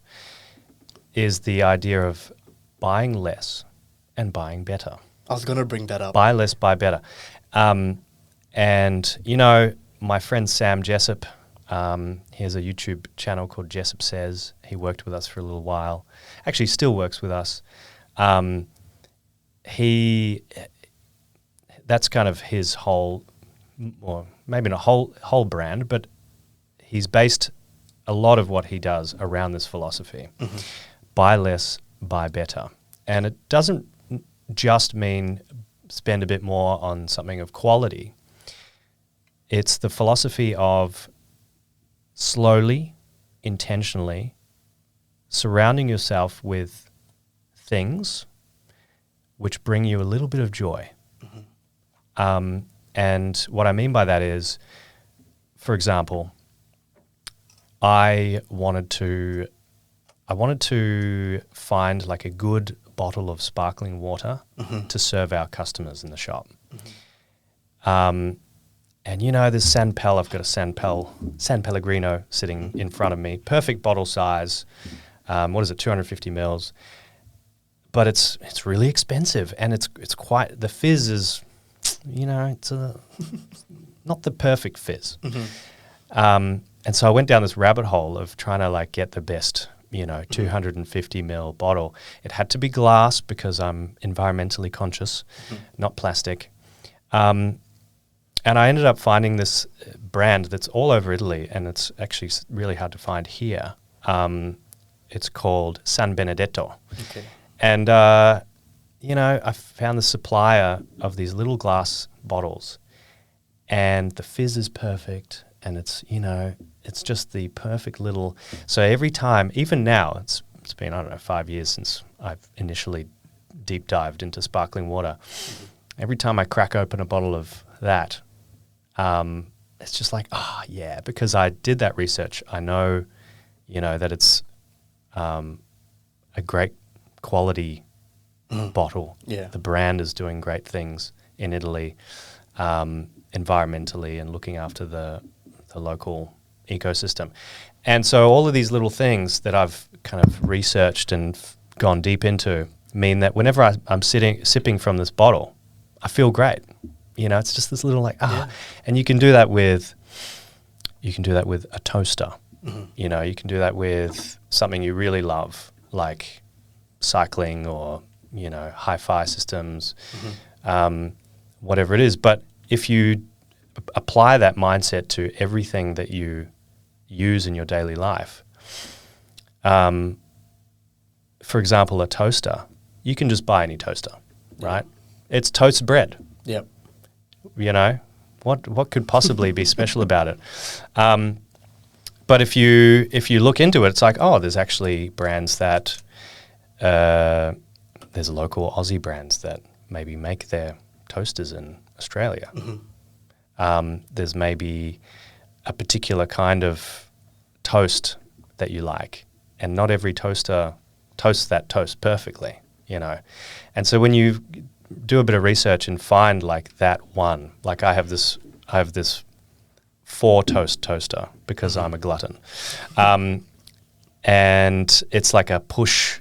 is the idea of buying less and buying better. I was going to bring that up. Buy less, buy better. And, my friend Sam Jessup, he has a YouTube channel called Jessup Says. He worked with us for a little while. Actually, still works with us. That's kind of his whole, or maybe not whole brand, but he's based a lot of what he does around this philosophy. Buy less, buy better. And it doesn't just mean spend a bit more on something of quality. It's the philosophy of slowly, intentionally surrounding yourself with things which bring you a little bit of joy. And what I mean by that is, for example, I wanted to find like a good bottle of sparkling water to serve our customers in the shop. And this San Pellegrino sitting in front of me, perfect bottle size. What is it, 250 mils? But it's really expensive, and it's quite, the fizz is, it's not the perfect fizz. And so I went down this rabbit hole of trying to get the best, 250 ml bottle. It had to be glass because I'm environmentally conscious, not plastic. And I ended up finding this brand that's all over Italy, and it's actually really hard to find here. It's called San Benedetto. Okay. And, I found the supplier of these little glass bottles, and the fizz is perfect, and it's just the perfect little... So every time, even now, it's been, 5 years since I've initially deep dived into sparkling water. Every time I crack open a bottle of that, it's just like, because I did that research. I know, that it's a great quality bottle. Yeah. The brand is doing great things in Italy, environmentally and looking after the local ecosystem. And so all of these little things that I've kind of researched and gone deep into mean that whenever I'm sipping from this bottle, I feel great. It's just this little and you can do that with a toaster. You can do that with something you really love, like cycling or, hi-fi systems, whatever it is. But if you apply that mindset to everything that you use in your daily life, for example, a toaster, you can just buy any toaster, right? It's toast bread. Yep. What could possibly be special about it? But if you look into it, it's like, there's actually brands that there's local Aussie brands that maybe make their toasters in Australia. There's maybe a particular kind of toast that you like, and not every toaster toasts that toast perfectly, you know. And so when you do a bit of research and find like that one, like I have this 4-toast toaster because I'm a glutton. And it's like a push,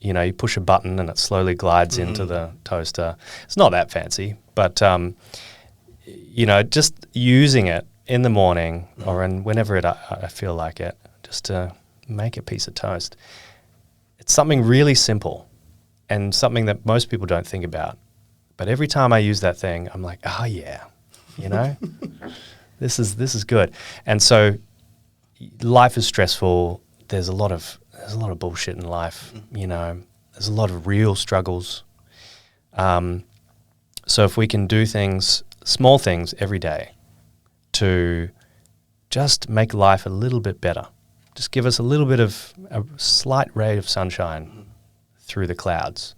you know, you push a button and it slowly glides into the toaster. It's not that fancy, but, you know, just using it in the morning or whenever I feel like it, just to make a piece of toast. It's something really simple and something that most people don't think about. But every time I use that thing, I'm like, oh yeah, you know, this is good. And so life is stressful. There's a lot of bullshit in life, you know. There's a lot of real struggles. So if we can do things, small things every day to just make life a little bit better, just give us a slight ray of sunshine through the clouds,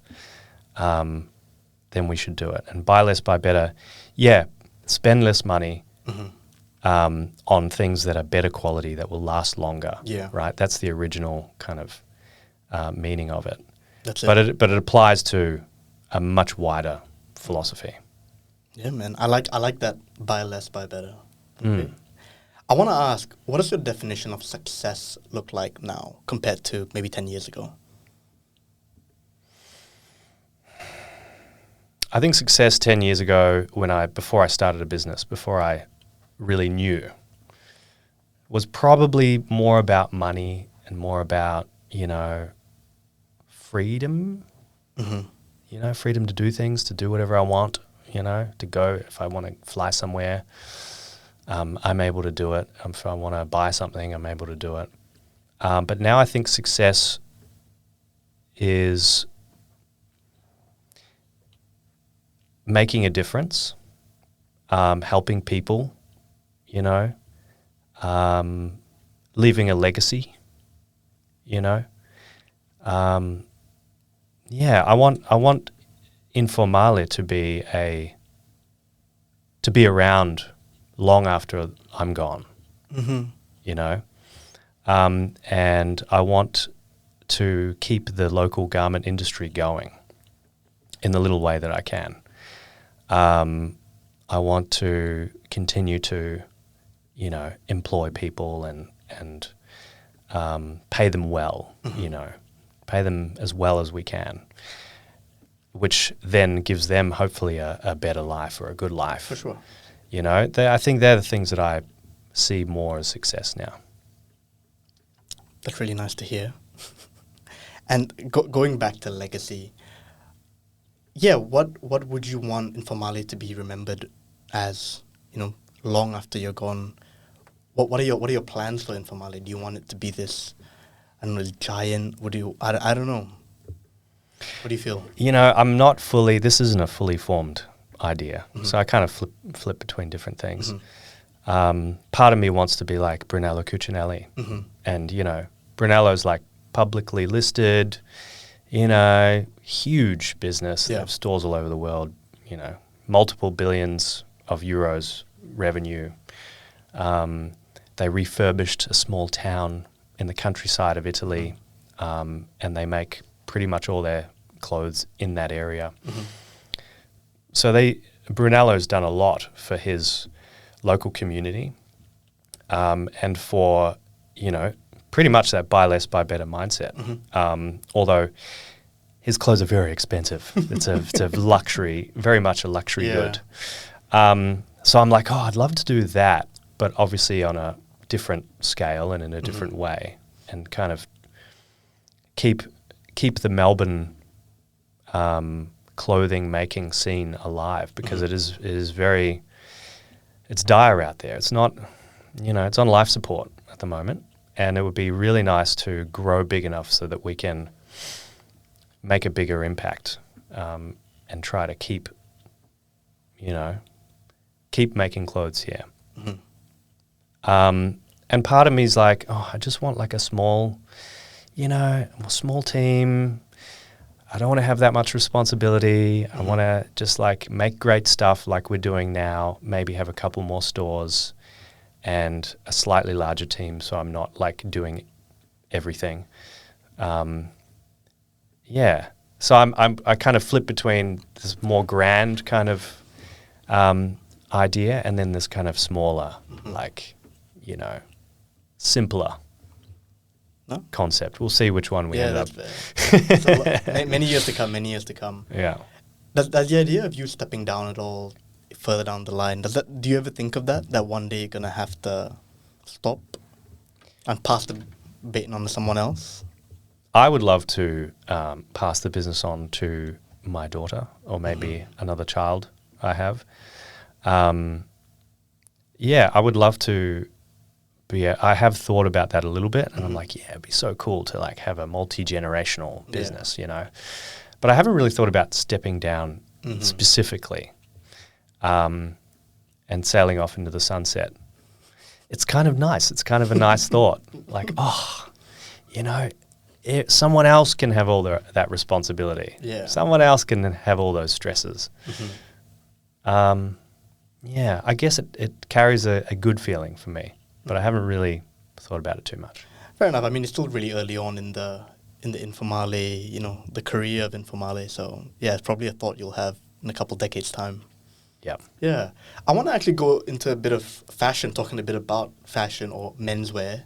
then we should do it. And buy less, buy better. Yeah, spend less money on things that are better quality, that will last longer. Yeah. Right? That's the original kind of meaning of it. That's it. But it applies to a much wider philosophy. Yeah, man. I like that. Buy less, buy better. Okay. I want to ask, what does your definition of success look like now compared to maybe 10 years ago? I think success 10 years ago, before I started a business, before I really knew, was probably more about money and more about, you know, freedom. You know, freedom to do things, to do whatever I want, you know, to go. If I want to fly somewhere, I'm able to do it. If I want to buy something, I'm able to do it. But now I think success is making a difference, helping people, you know, leaving a legacy, you know. Yeah, I want Informale to be around long after I'm gone, you know. And I want to keep the local garment industry going in the little way that I can. I want to continue to, you know, employ people and pay them well, you know, pay them as well as we can, which then gives them hopefully a better life or a good life. For sure. You know, I think they're the things that I see more as success now. That's really nice to hear. And going back to legacy, yeah, what would you want Informale to be remembered as, you know, long after you're gone? What are your plans for Informale? Do you want it to be this, I don't know, giant? I don't know. What do you feel? You know, this isn't a fully formed idea. So I kind of flip between different things. Part of me wants to be like Brunello Cucinelli. And, you know, Brunello's like publicly listed, you know, huge business. They have stores all over the world, you know, multiple billions of euros revenue. They refurbished a small town in the countryside of Italy, and they make pretty much all their clothes in that area. So Brunello's done a lot for his local community, and for, you know, pretty much that buy less, buy better mindset. Although his clothes are very expensive. It's a luxury, very much a luxury good. So I'm like, I'd love to do that, but obviously on a different scale and in a different way, and kind of keep the Melbourne clothing making scene alive, because it is very, it's dire out there. It's not, you know, it's on life support at the moment, and it would be really nice to grow big enough so that we can make a bigger impact, and try to keep making clothes here. And part of me is like, I just want like a small team. I don't want to have that much responsibility. I want to just like make great stuff like we're doing now, maybe have a couple more stores and a slightly larger team so I'm not like doing everything. Yeah. So I kind of flip between this more grand kind of idea and then this kind of smaller, like, you know, simpler concept. We'll see which one we end up. So, many years to come, many years to come. Yeah. Does the idea of you stepping down at all further down the line, do you ever think of that one day you're going to have to stop and pass the baton on to someone else? I would love to pass the business on to my daughter or maybe another child I have. Yeah, I would love to I have thought about that a little bit and I'm like, yeah, it'd be so cool to like have a multi-generational business, you know. But I haven't really thought about stepping down specifically and sailing off into the sunset. It's kind of nice. It's kind of a nice thought. Like, oh, you know, someone else can have all that responsibility. Yeah. Someone else can have all those stresses. Yeah, I guess it carries a good feeling for me, but I haven't really thought about it too much. Fair enough. I mean, it's still really early on in the Informale, you know, the career of Informale. So yeah, it's probably a thought you'll have in a couple decades' time. Yeah. Yeah. I want to actually go into a bit of fashion, talking a bit about fashion or menswear.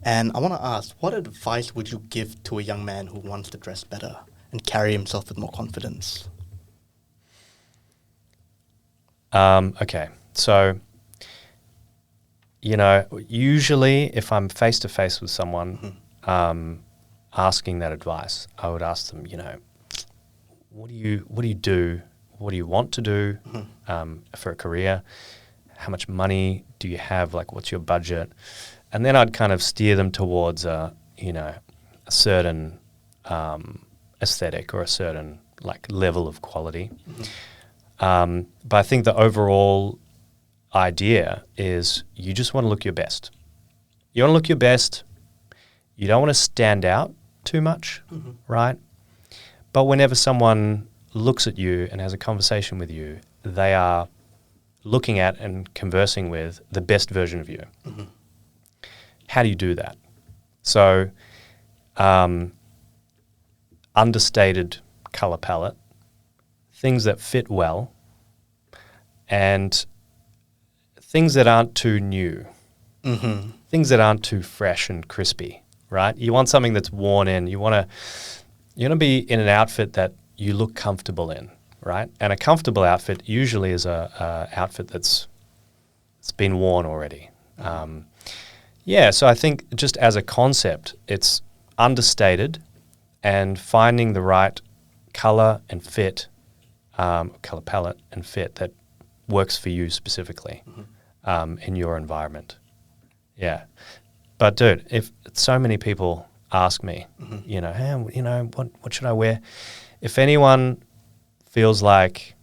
And I want to ask, what advice would you give to a young man who wants to dress better and carry himself with more confidence? Okay. So, you know, usually if I'm face to face with someone asking that advice, I would ask them, you know, what do you do? What do you want to do for a career? How much money do you have? Like, what's your budget? And then I'd kind of steer them towards a certain aesthetic or a certain like level of quality. But I think the overall idea is you just want to look your best. You want to look your best. You don't want to stand out too much, right? But whenever someone looks at you and has a conversation with you, they are looking at and conversing with the best version of you. How do you do that? So, understated color palette, things that fit well, and things that aren't too new, things that aren't too fresh and crispy, right? You want something that's worn in. You want to be in an outfit that you look comfortable in, right? And a comfortable outfit usually is a outfit it's been worn already. Yeah, so I think just as a concept, it's understated and finding the right color and fit, color palette and fit that works for you specifically in your environment. Yeah. But dude, if so many people ask me, you know, hey, you know, what should I wear? If anyone feels like,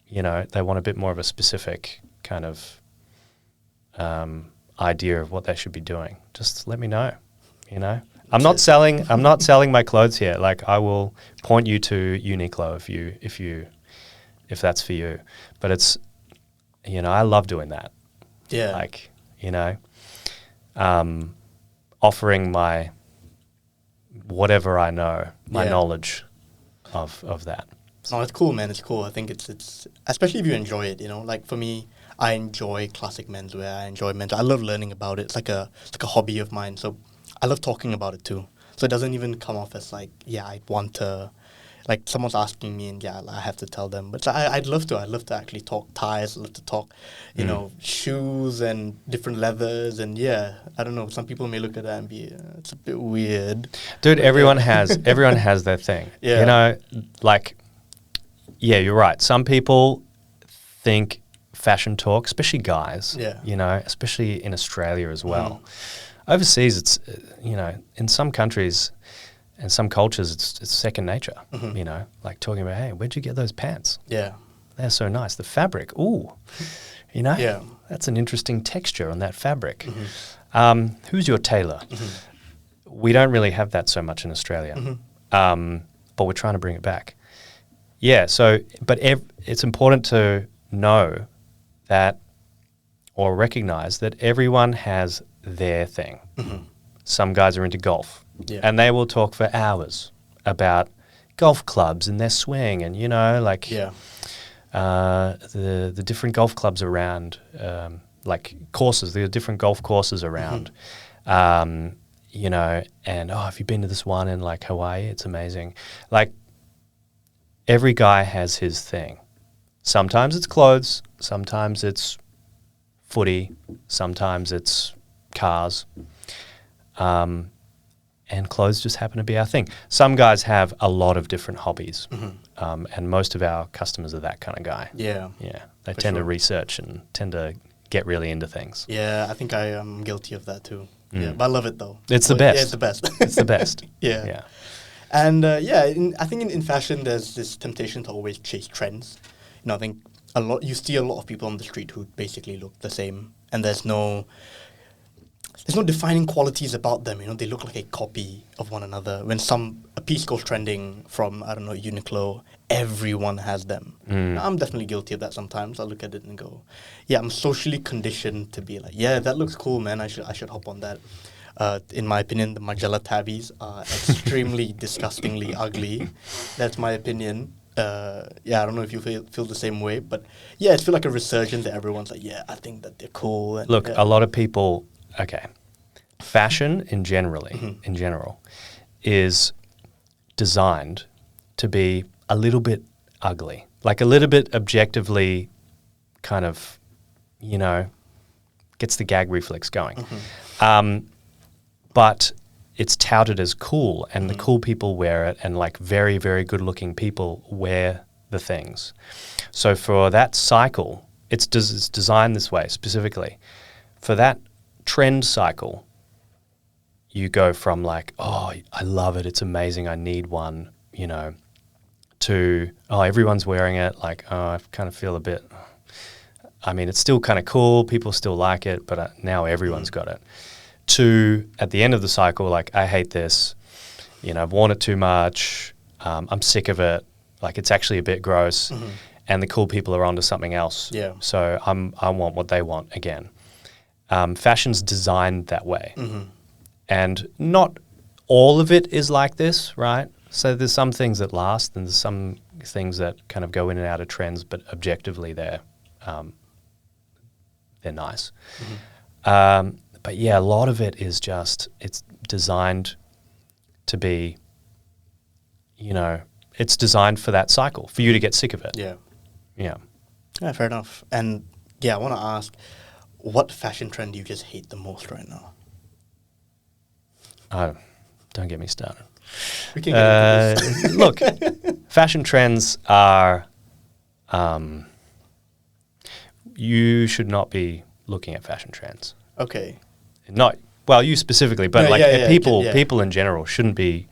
you know, they want a bit more of a specific kind of idea of what they should be doing, just let me know, you know. I'm not selling my clothes here. Like, I will point you to Uniqlo if that's for you. But it's, you know, I love doing that. Yeah. Like, you know, offering my whatever I know, my knowledge of that. No, it's cool, man. It's cool. I think it's especially if you enjoy it, you know. Like for me, I enjoy classic menswear. I enjoy menswear. I love learning about it. It's like a hobby of mine. So I love talking about it too. So it doesn't even come off as like, yeah, I want to, like someone's asking me and yeah, I have to tell them. But I'd love to. I'd love to actually talk ties. I'd love to talk, you know, shoes and different leathers. And yeah, I don't know. Some people may look at that and be, it's a bit weird. Dude, everyone has their thing. Yeah. You know, like, yeah, you're right. Some people think fashion talk, especially guys, you know, especially in Australia as well. Overseas, it's, you know, in some countries and some cultures, it's second nature, you know, like talking about, hey, where'd you get those pants? Yeah. They're so nice. The fabric, ooh, you know, Yeah. that's an interesting texture on that fabric. Who's your tailor? We don't really have that so much in Australia. but we're trying to bring it back. Yeah. So, but it's important to know that or recognize that everyone has their thing. Some guys are into golf, and they will talk for hours about golf clubs and their swing, and the different golf clubs around, like courses. There are different golf courses around, and if you've been to this one in like Hawaii, it's amazing. Like every guy has his thing. Sometimes it's clothes, sometimes it's footy, sometimes it's cars, and clothes just happen to be our thing. Some guys have a lot of different hobbies, and most of our customers are that kind of guy. Yeah. They tend to research and tend to get really into things. Yeah, I think I am guilty of that too. Yeah, but I love it though. It's the best. Yeah, it's the best. It's the best. Yeah. And I think in fashion there's this temptation to always chase trends. I think you see a lot of people on the street who basically look the same, and there's no defining qualities about them. They look like a copy of one another. When a piece goes trending from, I don't know, Uniqlo, everyone has them. I'm definitely guilty of that sometimes. I look at it and go, yeah, I'm socially conditioned to be like, yeah, that looks cool, man. I should hop on that. In my opinion, the Margiela tabbies are extremely disgustingly ugly. That's my opinion. I don't know if you feel the same way, but yeah, it feels like a resurgence that everyone's like, yeah, I think that they're cool. And look, a lot of people. Okay, fashion in general is designed to be a little bit ugly, like a little bit objectively kind of, gets the gag reflex going. But it's touted as cool, and the cool people wear it, and like very, very good looking people wear the things. So for that cycle, it's designed this way specifically. For that trend cycle, you go from like, oh, I love it, it's amazing, I need one, to, oh, everyone's wearing it, like, oh, I kind of feel a bit, it's still kind of cool, people still like it, but now everyone's got it. To, at the end of the cycle, like, I hate this, I've worn it too much, I'm sick of it, like, it's actually a bit gross, and the cool people are onto something else. Yeah. So I want what they want again. Fashion's designed that way. And not all of it is like this, right? So there's some things that last, and there's some things that kind of go in and out of trends, but objectively they're nice. But yeah, a lot of it is just, it's designed to be, it's designed for that cycle, for you to get sick of it. Yeah. Yeah. Yeah, fair enough. And yeah, I want to ask, what fashion trend do you just hate the most right now? Don't get me started. We can get into this. Look, fashion trends are, you should not be looking at fashion trends. Okay. Not, well, you specifically, but people in general shouldn't be.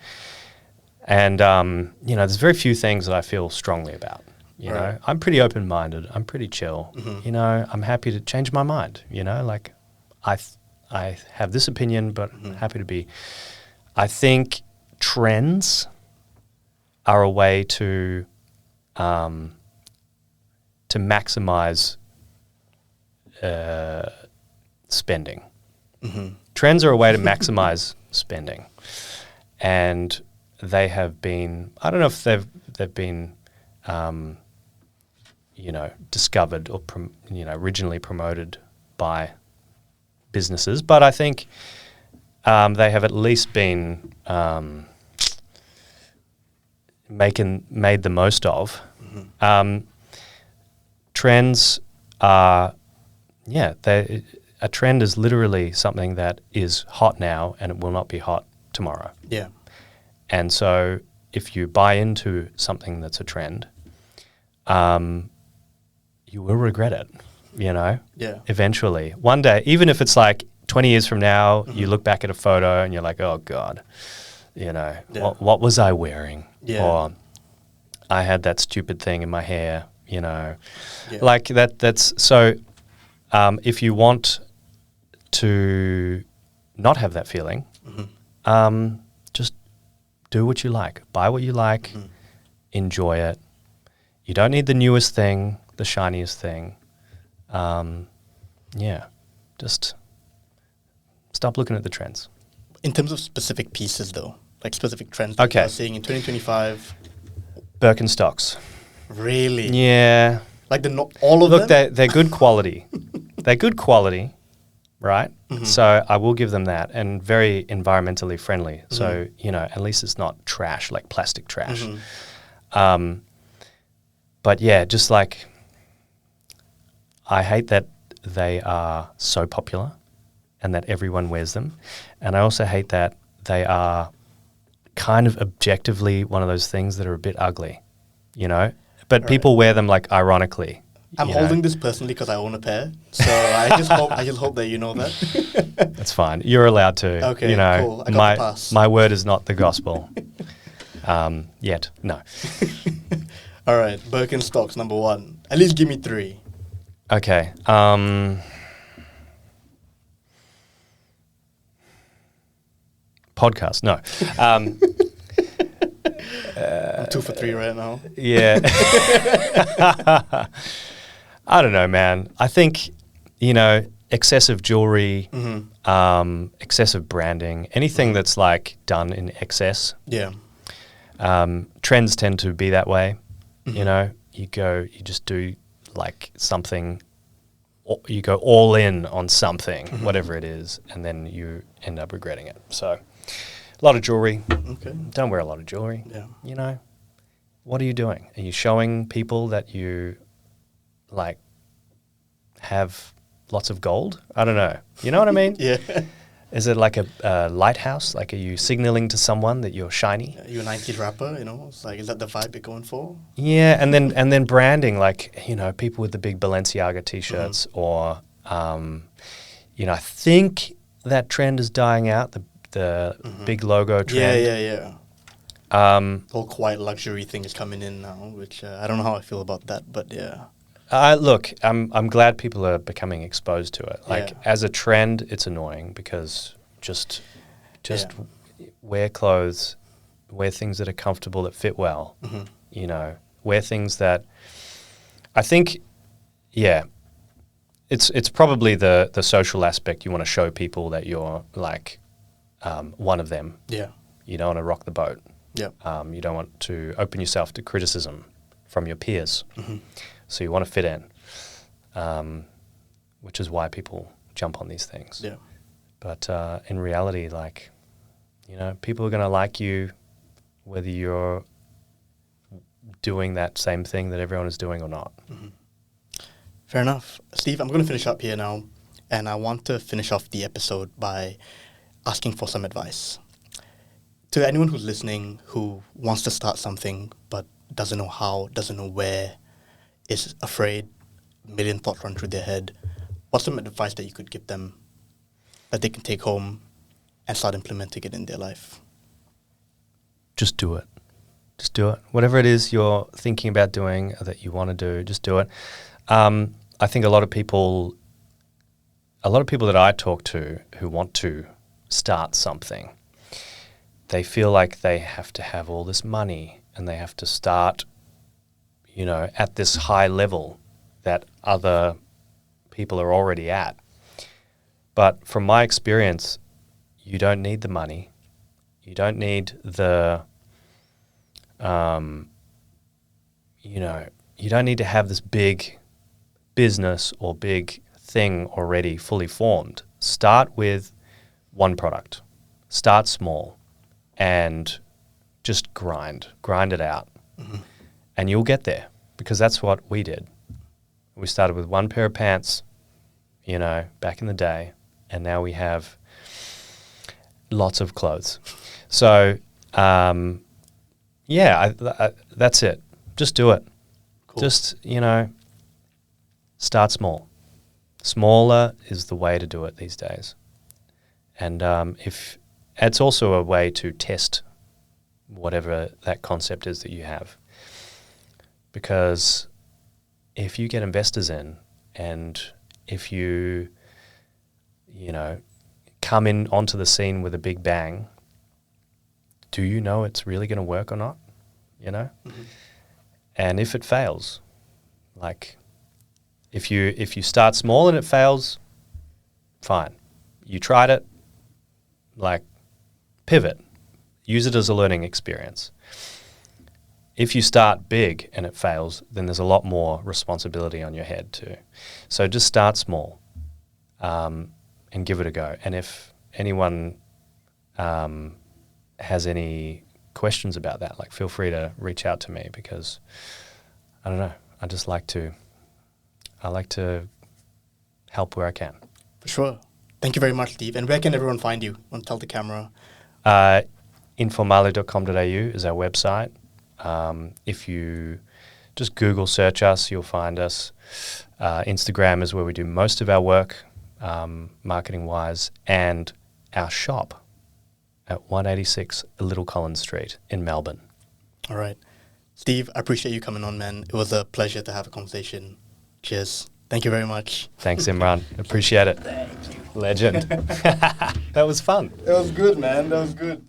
And, there's very few things that I feel strongly about. You know, I'm pretty open-minded. I'm pretty chill. I'm happy to change my mind. Like I have this opinion, but I'm happy to be. I think trends are a way to maximize spending. Trends are a way to maximize spending, and they have been. I don't know if they've been. Discovered or originally promoted by businesses, but I think they have at least been made the most of. Trends are, a trend is literally something that is hot now and it will not be hot tomorrow. Yeah. And so if you buy into something that's a trend, you will regret it, eventually. One day, even if it's like 20 years from now, you look back at a photo and you're like, oh God, what was I wearing? Yeah. Or I had that stupid thing in my hair, like that's so, if you want to not have that feeling, just do what you like, buy what you like, enjoy it. You don't need the newest thing, the shiniest thing. Just stop looking at the trends. In terms of specific pieces, though, like specific trends that you are seeing in 2025. Birkenstocks. Really? Yeah. Like all of them? Look, they're good quality. They're good quality, right? So I will give them that, and very environmentally friendly. So, at least it's not trash, like plastic trash. But yeah, just like, I hate that they are so popular and that everyone wears them. And I also hate that they are kind of objectively one of those things that are a bit ugly, But people wear them like ironically. I'm holding this personally because I own a pair. So I just hope that you know that. That's fine. You're allowed to. Okay, cool. I got the pass. My word is not the gospel. Yet. No. All right. Birkenstocks, number 1. At least give me 3. Okay. No. I'm 2 for 3 right now. Yeah. I don't know, man. I think, excessive jewelry, excessive branding, anything that's like done in excess. Yeah. Trends tend to be that way. You just do like something, you go all in on something, whatever it is, and then you end up regretting it. So, a lot of jewelry. Okay. Don't wear a lot of jewelry. Yeah. What are you doing? Are you showing people that you like have lots of gold? I don't know. You know what I mean? Yeah. Is it like a lighthouse? Like, are you signaling to someone that you're shiny? You're a 90s rapper, It's like, is that the vibe you're going for? Yeah, and then branding, like, people with the big Balenciaga T-shirts, or, I think that trend is dying out. The big logo trend. Yeah. Whole quiet luxury thing is coming in now, which I don't know how I feel about that, but yeah. Look, I'm glad people are becoming exposed to it. Like, as a trend, it's annoying because just wear clothes, wear things that are comfortable, that fit well. Wear things that I think, it's probably the social aspect. You want to show people that you're like one of them. Yeah. You don't want to rock the boat. Yeah. You don't want to open yourself to criticism from your peers. So you want to fit in, which is why people jump on these things. Yeah. But in reality, like, people are going to like you whether you're doing that same thing that everyone is doing or not. Fair enough. Steve, I'm going to finish up here now, and I want to finish off the episode by asking for some advice. To anyone who's listening who wants to start something but doesn't know how, doesn't know where, is afraid, a million thoughts run through their head, what's some advice that you could give them that they can take home and start implementing it in their life? Just do it. Just do it. Whatever it is you're thinking about doing or that you want to do, just do it. I think a lot of people that I talk to who want to start something, they feel like they have to have all this money and they have to start, at this high level that other people are already at. But from my experience, you don't need the money. You don't need the, you don't need to have this big business or big thing already fully formed. Start with one product. Start small and just grind it out. And you'll get there, because that's what we did. We started with one pair of pants, back in the day, and now we have lots of clothes. So, that's it. Just do it. Cool. Just, start small. Smaller is the way to do it these days. And if it's also a way to test whatever that concept is that you have. Because if you get investors in, and if you, come in onto the scene with a big bang, do you know it's really going to work or not? You know? Mm-hmm. And if it fails, like if you start small and it fails, fine. You tried it, like pivot. Use it as a learning experience. If you start big and it fails, then there's a lot more responsibility on your head too. So just start small and give it a go. And if anyone has any questions about that, like feel free to reach out to me, because I don't know, I like to help where I can. For sure. Thank you very much, Steve. And where can everyone find you? Want to tell the camera? Informale.com.au is our website. If you just Google search us, you'll find us. Instagram is where we do most of our work, marketing-wise, and our shop at 186 Little Collins Street in Melbourne. All right. Steve, I appreciate you coming on, man. It was a pleasure to have a conversation. Cheers. Thank you very much. Thanks, Imran. Appreciate it. Thank you. Legend. That was fun. That was good, man. That was good.